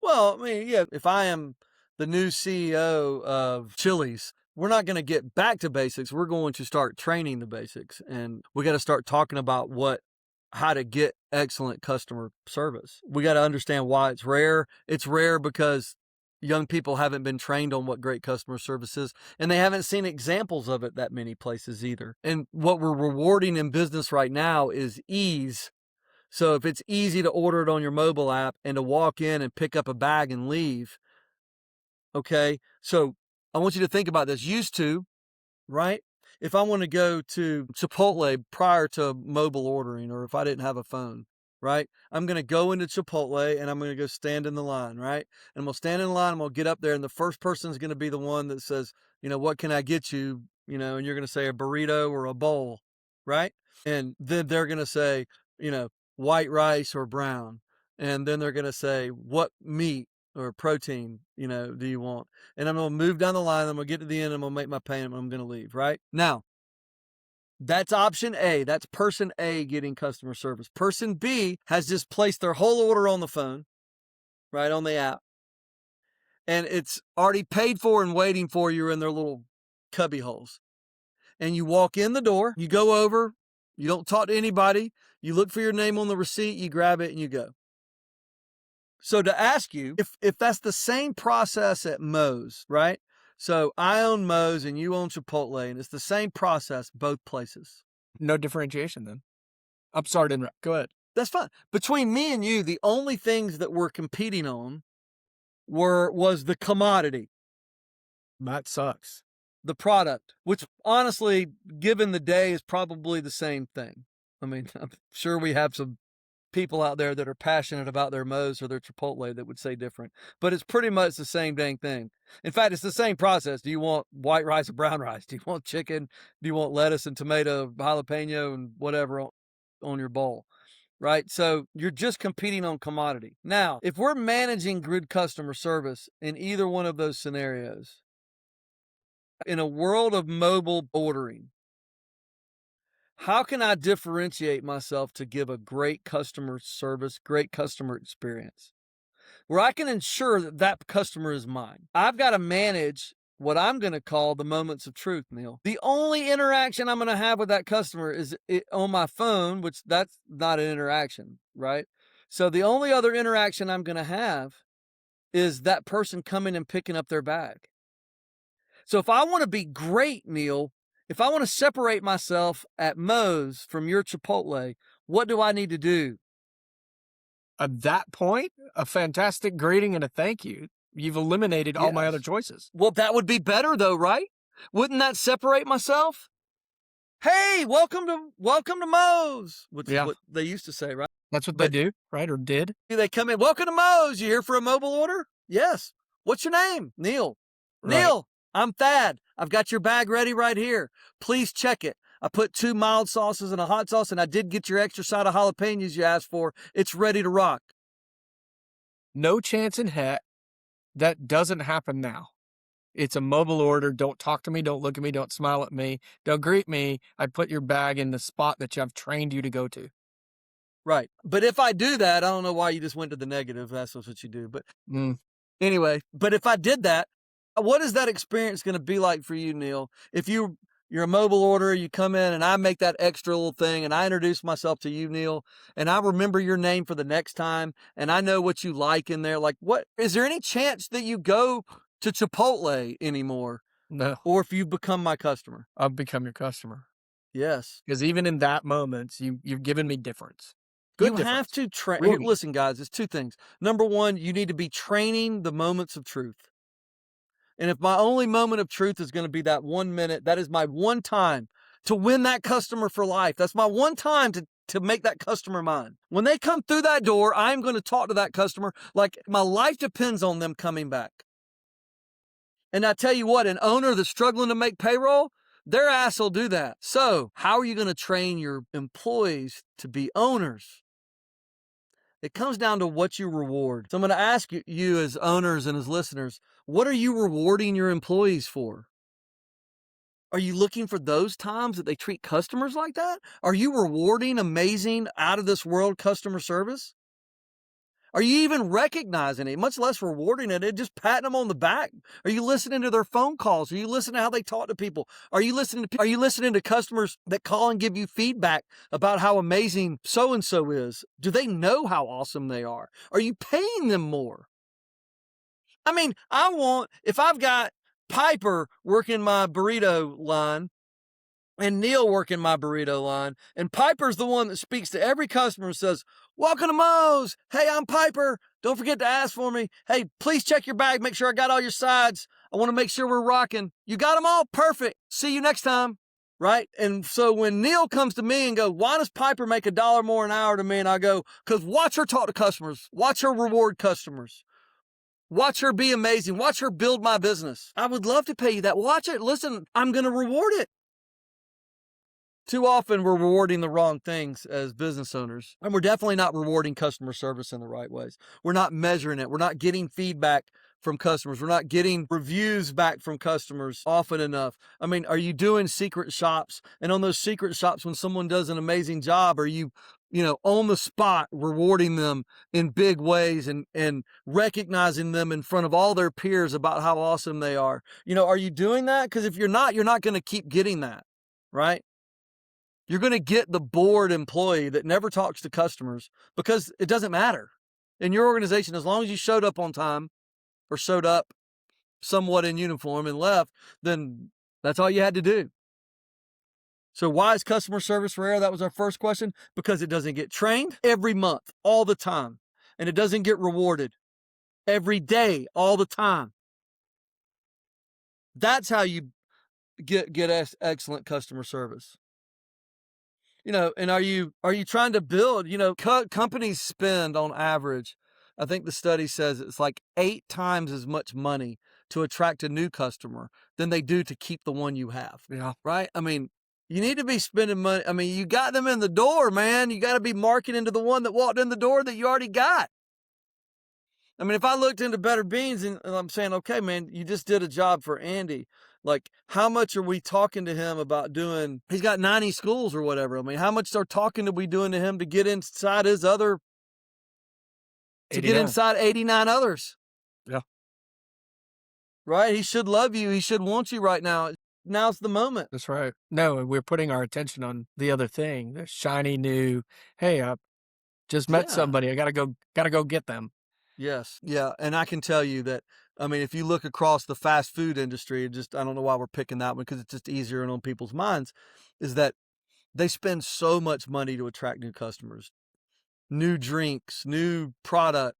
Well, I mean, yeah, if I am the new CEO of Chili's, we're not going to get back to basics. We're going to start training the basics, and we got to start talking about how to get excellent customer service. We got to understand why it's rare. It's rare because young people haven't been trained on what great customer service is, and they haven't seen examples of it that many places either. And what we're rewarding in business right now is ease. So if it's easy to order it on your mobile app and to walk in and pick up a bag and leave, okay? So I want you to think about this. Used to, right? If I want to go to Chipotle prior to mobile ordering, or if I didn't have a phone, right? I'm going to go into Chipotle and I'm going to go stand in the line, right? And I'm going to stand in the line, I'm going to get up there, and the first person is going to be the one that says, what can I get you? And you're going to say a burrito or a bowl, right? And then they're going to say, white rice or brown. And then they're going to say, what meat or protein, do you want? And I'm going to move down the line. I'm going to get to the end. I'm going to make my payment. I'm going to leave, right? Now, that's option A. That's person A getting customer service. Person B has just placed their whole order on the phone, right, on the app. And it's already paid for and waiting for you in their little cubby holes. And you walk in the door, you go over, you don't talk to anybody, you look for your name on the receipt, you grab it, and you go. So to ask you, if that's the same process at Moe's, right? So I own Moe's and you own Chipotle, and it's the same process both places. No differentiation then. I'm sorry to interrupt. Go ahead. That's fine. Between me and you, the only things that we're competing on was the commodity. That sucks. The product, which honestly, given the day, is probably the same thing. I mean, I'm sure we have some people out there that are passionate about their Moe's or their Chipotle that would say different, but it's pretty much the same dang thing. In fact, it's the same process. Do you want white rice or brown rice? Do you want chicken? Do you want lettuce and tomato, jalapeno, and whatever on your bowl? Right? So you're just competing on commodity. Now, if we're managing good customer service in either one of those scenarios, in a world of mobile ordering, how can I differentiate myself to give a great customer service, great customer experience, where I can ensure that customer is mine? I've got to manage what I'm going to call the moments of truth, Neel. The only interaction I'm going to have with that customer is on my phone, which that's not an interaction, right? So the only other interaction I'm going to have is that person coming and picking up their bag. So if I want to be great, Neel, if I want to separate myself at Moe's from your Chipotle, what do I need to do? At that point, a fantastic greeting and a thank you. You've eliminated all my other choices. Well, that would be better though, right? Wouldn't that separate myself? Hey, welcome to Moe's, which is what they used to say, right? That's what they do, right? Or did? They come in, welcome to Moe's. You here for a mobile order? Yes. What's your name? Neel. Right. Neel, I'm Thad. I've got your bag ready right here. Please check it. I put 2 mild sauces and a hot sauce, and I did get your extra side of jalapenos you asked for. It's ready to rock. No chance in heck that doesn't happen now. It's a mobile order. Don't talk to me. Don't look at me. Don't smile at me. Don't greet me. I put your bag in the spot that I've trained you to go to. Right. But if I do that, I don't know why you just went to the negative. That's what you do. But anyway, but if I did that, what is that experience going to be like for you, Neel? If you're a mobile order, you come in and I make that extra little thing and I introduce myself to you, Neel, and I remember your name for the next time and I know what you like in there. Like, what is there any chance that you go to Chipotle anymore? No. Or if you've become my customer? I've become your customer. Yes. Because even in that moment, you've given me difference. Good difference. Have to train. Listen, guys, it's 2 things. Number 1, you need to be training the moments of truth. And if my only moment of truth is going to be that 1 minute, that is my one time to win that customer for life. That's my one time to make that customer mine. When they come through that door, I'm going to talk to that customer like my life depends on them coming back. And I tell you what, an owner that's struggling to make payroll, their ass will do that. So how are you going to train your employees to be owners? It comes down to what you reward. So I'm going to ask you as owners and as listeners, what are you rewarding your employees for? Are you looking for those times that they treat customers like that? Are you rewarding amazing, out of this world customer service? Are you even recognizing it, much less rewarding it, and just patting them on the back? Are you listening to their phone calls? Are you listening to how they talk to people? Are you listening to customers that call and give you feedback about how amazing so-and-so is? Do they know how awesome they are? Are you paying them more? I mean, if I've got Piper working my burrito line and Neel working my burrito line, and Piper's the one that speaks to every customer and says, "Welcome to Moe's. Hey, I'm Piper. Don't forget to ask for me. Hey, please check your bag. Make sure I got all your sides. I want to make sure we're rocking. You got them all? Perfect. See you next time." Right? And so when Neel comes to me and goes, "Why does Piper make $1 more an hour to me?" And I go, "Because watch her talk to customers. Watch her reward customers. Watch her be amazing. Watch her build my business. I would love to pay you that. Watch it. Listen, I'm going to reward it." Too often we're rewarding the wrong things as business owners, and we're definitely not rewarding customer service in the right ways. We're not measuring it. We're not getting feedback from customers. We're not getting reviews back from customers often enough. I mean, are you doing secret shops? And on those secret shops, when someone does an amazing job, are you on the spot rewarding them in big ways and recognizing them in front of all their peers about how awesome they are? Are you doing that? Because if you're not going to keep getting that, right? You're going to get the bored employee that never talks to customers because it doesn't matter. In your organization, as long as you showed up on time or showed up somewhat in uniform and left, then that's all you had to do. So why is customer service rare? That was our first question. Because it doesn't get trained every month, all the time. And it doesn't get rewarded every day, all the time. That's how you get excellent customer service. And are you trying to build, companies spend on average, I think the study says it's like 8 times as much money to attract a new customer than they do to keep the one you have. Yeah. Right? I mean, you need to be spending money. I mean, you got them in the door, man. You got to be marketing to the one that walked in the door that you already got. I mean, if I looked into Better Beans and I'm saying, "Okay, man, you just did a job for Andy. Like, how much are we talking to him about doing?" He's got 90 schools or whatever. I mean, how much are talking are we doing to him to get inside his other, to get 89. inside 89 others? Yeah. Right? He should love you. He should want you right now. Now's the moment. That's right. No, we're putting our attention on the other thing, the shiny new, hey, I just met Yeah. somebody. I gotta go get them. Yes. Yeah. And I can tell you that, I mean, if you look across the fast food industry, I don't know why we're picking that one because it's just easier and on people's minds, is that they spend so much money to attract new customers, new drinks, new product,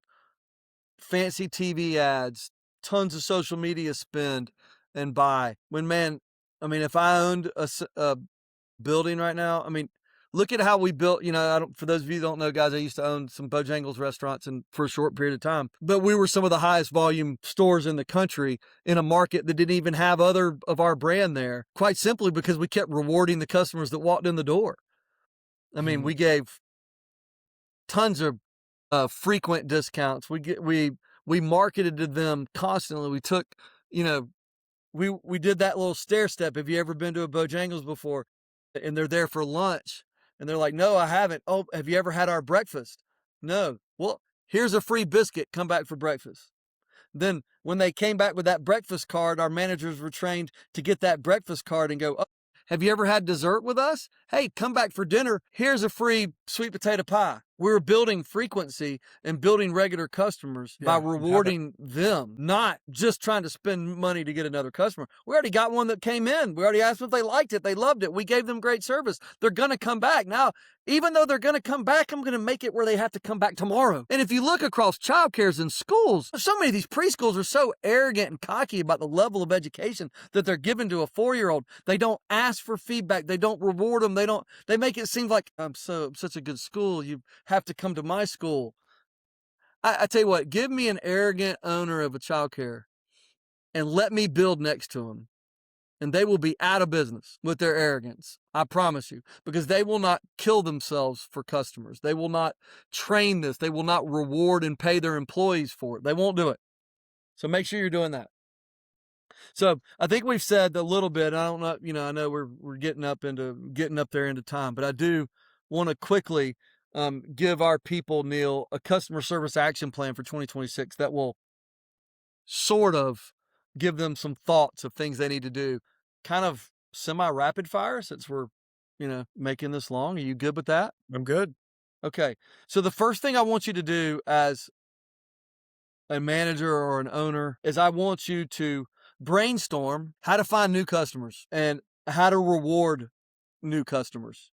fancy TV ads, tons of social media spend and buy. If I owned a building right now, I mean, look at how we built, for those of you who don't know, guys, I used to own some Bojangles restaurants for a short period of time, but we were some of the highest volume stores in the country in a market that didn't even have other of our brand there, quite simply because we kept rewarding the customers that walked in the door. I mean, we gave tons of frequent discounts. We marketed to them constantly. We took, we did that little stair step. Have you ever been to a Bojangles before? And they're there for lunch and they're like, "No, I haven't." "Oh, have you ever had our breakfast?" "No." "Well, here's a free biscuit. Come back for breakfast." Then when they came back with that breakfast card, our managers were trained to get that breakfast card and go, "Oh, have you ever had dessert with us? Hey, come back for dinner. Here's a free sweet potato pie." We were building frequency and building regular customers by rewarding them, not just trying to spend money to get another customer. We already got one that came in. We already asked them if they liked it. They loved it. We gave them great service. They're going to come back. Now, even though they're going to come back, I'm going to make it where they have to come back tomorrow. And if you look across childcares and schools, so many of these preschools are so arrogant and cocky about the level of education that they're giving to a 4-year-old. They don't ask for feedback. They don't reward them. They make it seem like, "I'm such a good school. You have to come to my school." I tell you what, give me an arrogant owner of a childcare and let me build next to him, and they will be out of business with their arrogance. I promise you, because they will not kill themselves for customers. They will not train this. They will not reward and pay their employees for it. They won't do it. So make sure you're doing that. So I think we've said a little bit. I don't know, I know we're getting up there into time, but I do want to quickly give our people, Neel, a customer service action plan for 2026 that will sort of give them some thoughts of things they need to do, kind of semi-rapid fire since we're, making this long. Are you good with that? I'm good. Okay. So the first thing I want you to do as a manager or an owner is I want you to brainstorm how to find new customers and how to reward new customers.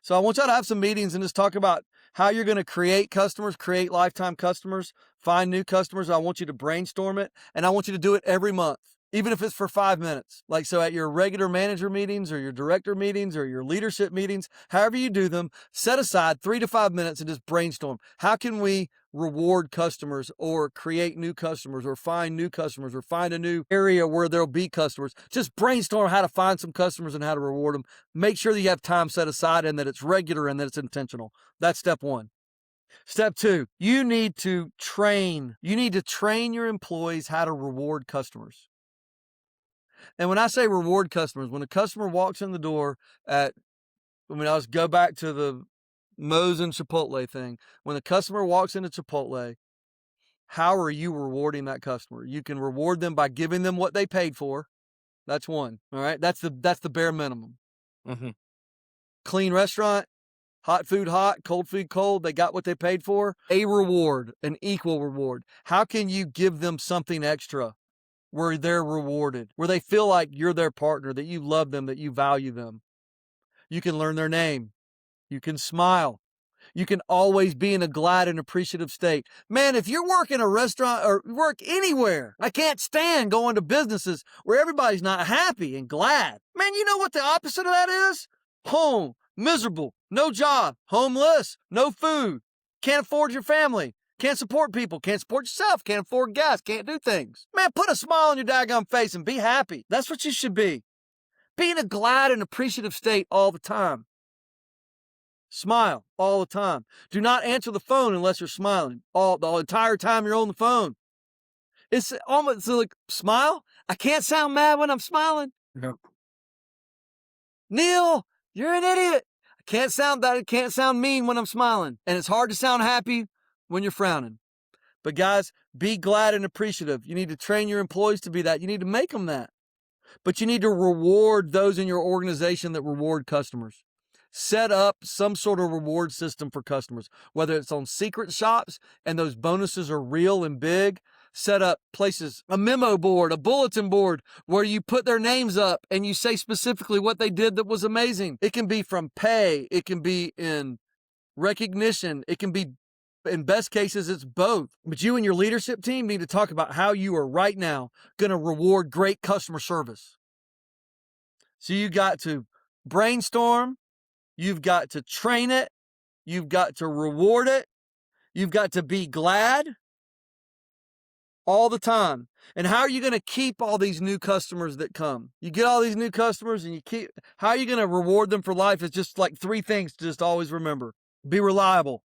So I want y'all to have some meetings and just talk about how you're going to create customers, create lifetime customers, find new customers. I want you to brainstorm it, and I want you to do it every month, even if it's for 5 minutes. Like, so at your regular manager meetings or your director meetings or your leadership meetings, however you do them, set aside 3 to 5 minutes and just brainstorm. How can we reward customers or create new customers or find new customers or find a new area where there'll be customers? Just brainstorm how to find some customers and how to reward them. Make sure that you have time set aside and that it's regular and that it's intentional. That's step one. Step two, you need to train your employees how to reward customers. And when I say reward customers, when a customer walks in the door let's go back to the Moe's and Chipotle thing. When the customer walks into Chipotle, how are you rewarding that customer? You can reward them by giving them what they paid for. That's one. All right. That's the bare minimum. Mm-hmm. Clean restaurant, hot food hot, cold food cold. They got what they paid for. A reward, an equal reward. How can you give them something extra where they're rewarded, where they feel like you're their partner, that you love them, that you value them? You can learn their name. You can smile. You can always be in a glad and appreciative state. Man, if you're working a restaurant or work anywhere, I can't stand going to businesses where everybody's not happy and glad. Man, you know what the opposite of that is? Home, miserable, no job, homeless, no food, can't afford your family, can't support people, can't support yourself, can't afford gas, can't do things. Man, put a smile on your daggone face and be happy. That's what you should be. Be in a glad and appreciative state all the time. Smile all the time. Do not answer the phone unless you're smiling. The entire time you're on the phone. It's almost like, smile? I can't sound mad when I'm smiling. Yep. Neel, you're an idiot. I can't sound mean when I'm smiling. And it's hard to sound happy when you're frowning. But guys, be glad and appreciative. You need to train your employees to be that. You need to make them that. But you need to reward those in your organization that reward customers. Set up some sort of reward system for customers, whether it's on secret shops and those bonuses are real and big. Set up places, a memo board, a bulletin board where you put their names up and you say specifically what they did that was amazing. It can be from pay. It can be in recognition. It can be, in best cases, it's both. But you and your leadership team need to talk about how you are right now going to reward great customer service. So you got to brainstorm. You've got to train it. You've got to reward it. You've got to be glad all the time. And how are you going to keep all these new customers that come? You get all these new customers and how are you going to reward them for life? It's just like 3 things to just always remember. Be reliable,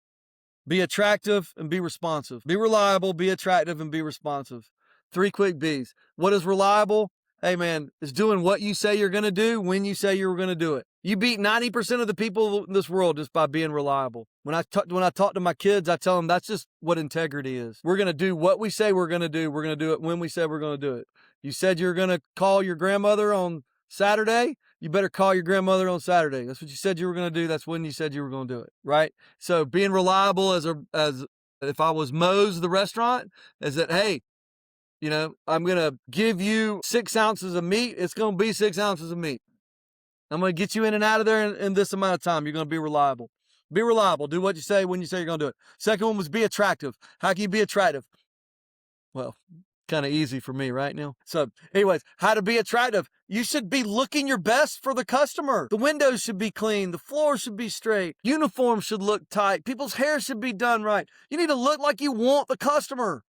be attractive, and be responsive. Be reliable, be attractive, and be responsive. 3 quick Bs. What is reliable? Hey man, it's doing what you say you're going to do when you say you're going to do it. You beat 90% of the people in this world just by being reliable. When I talk to my kids, I tell them that's just what integrity is. We're going to do what we say we're going to do. We're going to do it when we say we're going to do it. You said you're going to call your grandmother on Saturday. You better call your grandmother on Saturday. That's what you said you were going to do. That's when you said you were going to do it, right? So being reliable as if I was Moe's, the restaurant, is that, hey, I'm going to give you 6 ounces of meat. It's going to be 6 ounces of meat. I'm going to get you in and out of there in this amount of time. You're going to be reliable. Be reliable. Do what you say when you say you're going to do it. Second one was be attractive. How can you be attractive? Well, kind of easy for me, right, Neel? So anyways, how to be attractive. You should be looking your best for the customer. The windows should be clean. The floor should be straight. Uniforms should look tight. People's hair should be done right. You need to look like you want the customer.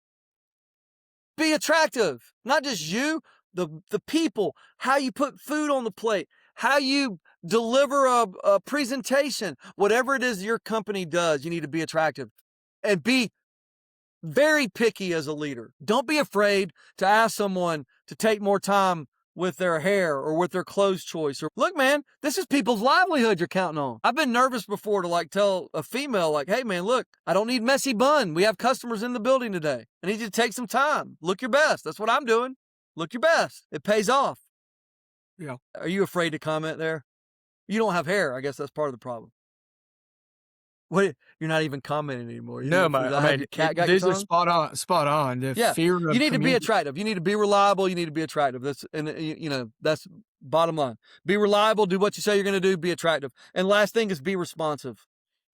Be attractive. Not just you, the people. How you put food on the plate. How you deliver a presentation. Whatever it is your company does, you need to be attractive. And be very picky as a leader. Don't be afraid to ask someone to take more time with their hair or with their clothes choice. Or look, man, this is people's livelihood you're counting on. I've been nervous before to like tell a female like, hey man, look, I don't need messy bun. We have customers in the building today. I need you to take some time. Look your best. That's what I'm doing. Look your best. It pays off. Yeah. Are you afraid to comment there? You don't have hair. I guess that's part of the problem. What? You're not even commenting anymore. No, your cat got these are tongue? spot on. The Yeah, fear of you need to be community. attractive. You need to be reliable. You need to be attractive. That's that's bottom line. Be reliable. Do what you say you're going to do. Be attractive. And last thing is be responsive.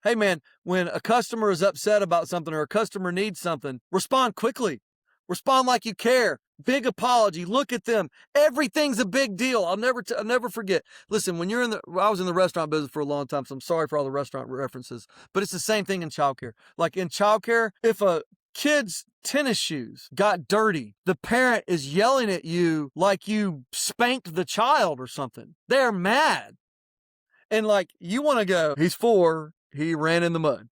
Hey man, when a customer is upset about something or a customer needs something, respond quickly. Respond like you care. Big apology. Look at them. Everything's a big deal. I'll never forget. Listen, when I was in the restaurant business for a long time, so I'm sorry for all the restaurant references, but it's the same thing in childcare. Like in childcare, if a kid's tennis shoes got dirty, the parent is yelling at you like you spanked the child or something. They're mad. And like, you want to go, he's 4, he ran in the mud.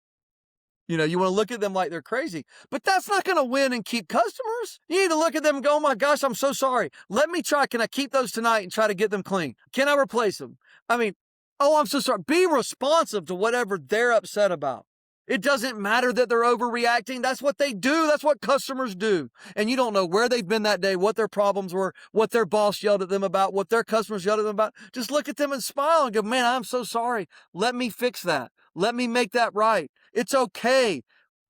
You want to look at them like they're crazy, but that's not going to win and keep customers. You need to look at them and go, oh my gosh, I'm so sorry. Let me try. Can I keep those tonight and try to get them clean? Can I replace them? I mean, oh, I'm so sorry. Be responsive to whatever they're upset about. It doesn't matter that they're overreacting. That's what they do. That's what customers do. And you don't know where they've been that day, what their problems were, what their boss yelled at them about, what their customers yelled at them about. Just look at them and smile and go, man, I'm so sorry. Let me fix that. Let me make that right. It's okay.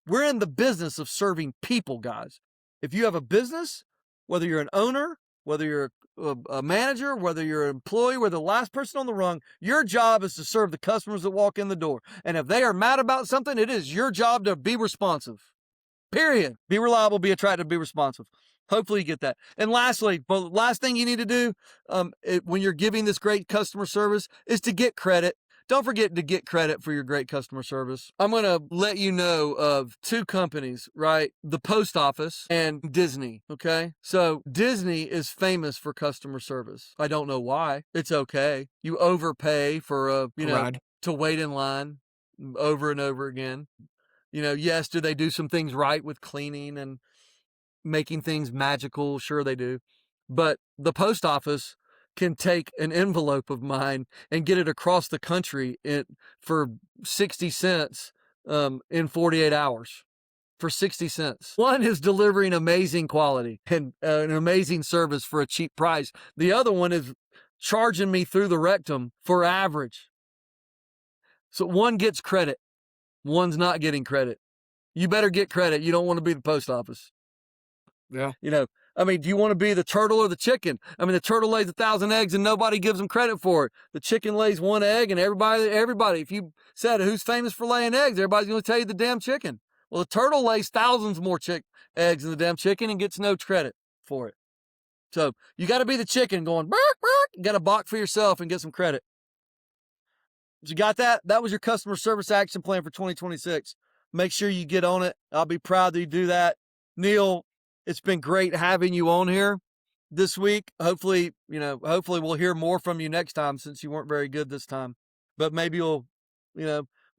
We're in the business of serving people, guys. If you have a business, whether you're an owner, whether you're a manager, whether you're an employee, whether the last person on the rung, your job is to serve the customers that walk in the door. And if they are mad about something, it is your job to be responsive. Period. Be reliable, be attractive, be responsive. Hopefully you get that. And lastly, the last thing you need to do when you're giving this great customer service is to get credit. Don't forget to get credit for your great customer service. I'm going to let you know of 2 companies, right? The post office and Disney, okay? So Disney is famous for customer service. I don't know why. It's okay. You overpay for, to wait in line over and over again. Yes, do they do some things right with cleaning and making things magical? Sure they do. But the post office can take an envelope of mine and get it across the country for 60 cents in 48 hours. For 60 cents. One is delivering amazing quality and an amazing service for a cheap price. The other one is charging me through the rectum for average. So one gets credit. One's not getting credit. You better get credit. You don't want to be the post office. Yeah. Do you want to be the turtle or the chicken? The turtle lays 1,000 eggs and nobody gives them credit for it. The chicken lays 1 egg and everybody, if you said who's famous for laying eggs, everybody's going to tell you the damn chicken. Well, the turtle lays thousands more eggs than the damn chicken and gets no credit for it. So you got to be the chicken going, bark, bark. You got to balk for yourself and get some credit. You got that? That was your customer service action plan for 2026. Make sure you get on it. I'll be proud that you do that. Neel, it's been great having you on here this week. Hopefully we'll hear more from you next time since you weren't very good this time. But maybe you'll,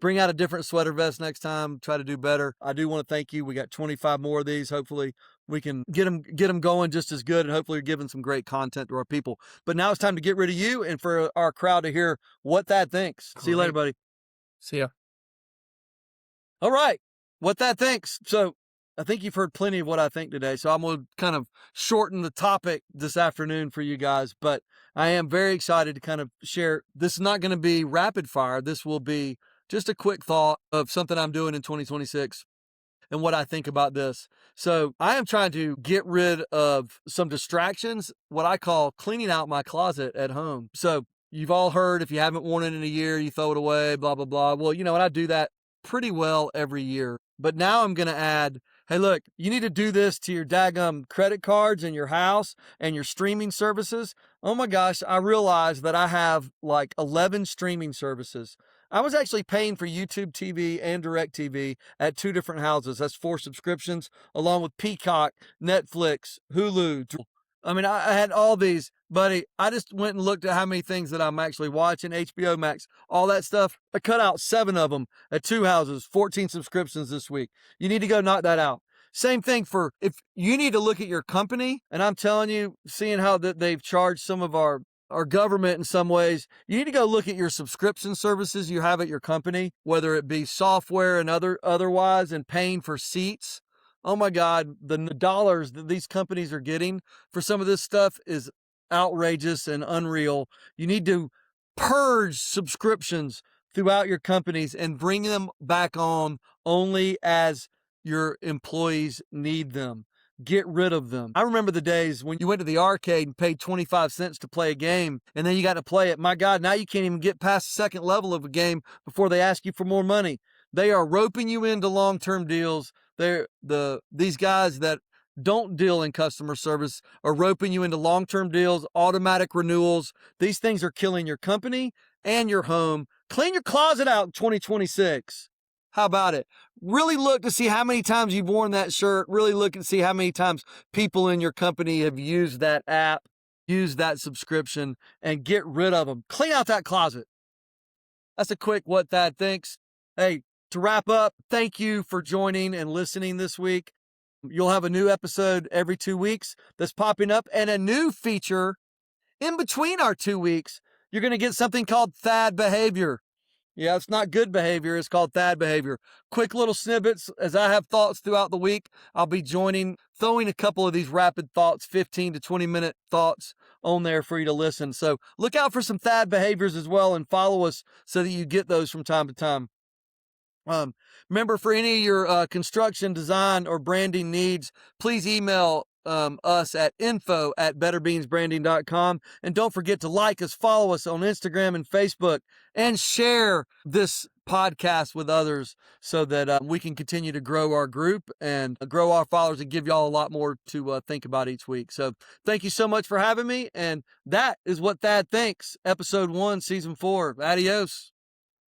bring out a different sweater vest next time, try to do better. I do want to thank you. We got 25 more of these. Hopefully we can get them going just as good, and hopefully you're giving some great content to our people. But now it's time to get rid of you and for our crowd to hear what that thinks. See you later, buddy. See ya. All right. What that thinks. So I think you've heard plenty of what I think today. So I'm going to kind of shorten the topic this afternoon for you guys, but I am very excited to kind of share. This is not going to be rapid fire. This will be just a quick thought of something I'm doing in 2026 and what I think about this. So I am trying to get rid of some distractions, what I call cleaning out my closet at home. So you've all heard, if you haven't worn it in a year, you throw it away, blah, blah, blah. Well, you know what? I do that pretty well every year. But now I'm going to add, hey, look, you need to do this to your daggum credit cards and your house and your streaming services. Oh my gosh, I realized that I have like 11 streaming services. I was actually paying for YouTube TV and DirecTV at 2 different houses. That's 4 subscriptions, along with Peacock, Netflix, Hulu. I had all these, buddy. I just went and looked at how many things that I'm actually watching, HBO Max, all that stuff. I cut out 7 of them at 2 houses, 14 subscriptions this week. You need to go knock that out. Same thing for if you need to look at your company, and I'm telling you, seeing how that they've charged some of our government in some ways, you need to go look at your subscription services you have at your company, whether it be software and otherwise, and paying for seats. Oh my God, the dollars that these companies are getting for some of this stuff is outrageous and unreal. You need to purge subscriptions throughout your companies and bring them back on only as your employees need them. Get rid of them. I remember the days when you went to the arcade and paid 25 cents to play a game, and then you got to play it. My God, now you can't even get past the second level of a game before they ask you for more money. They are roping you into long-term deals. These guys that don't deal in customer service are roping you into long-term deals, automatic renewals. These things are killing your company and your home. Clean your closet out in 2026. How about it? Really look to see how many times you've worn that shirt. Really look and see how many times people in your company have used that app, used that subscription, and get rid of them. Clean out that closet. That's a quick What Thad Thinks. Hey, to wrap up, thank you for joining and listening this week. You'll have a new episode every 2 weeks that's popping up, and a new feature in between our 2 weeks. You're going to get something called Thad Behavior. Yeah, it's not good behavior. It's called Thad Behavior. Quick little snippets as I have thoughts throughout the week. I'll be throwing a couple of these rapid thoughts, 15 to 20-minute thoughts on there for you to listen. So look out for some Thad Behaviors as well, and follow us so that you get those from time to time. Remember, for any of your construction, design, or branding needs, please email us at info@betterbeansbranding.com. And don't forget to like us, follow us on Instagram and Facebook, and share this podcast with others so that we can continue to grow our group and grow our followers and give y'all a lot more to think about each week. So thank you so much for having me. And that is What Thad Thinks, episode 1, season 4. Adios.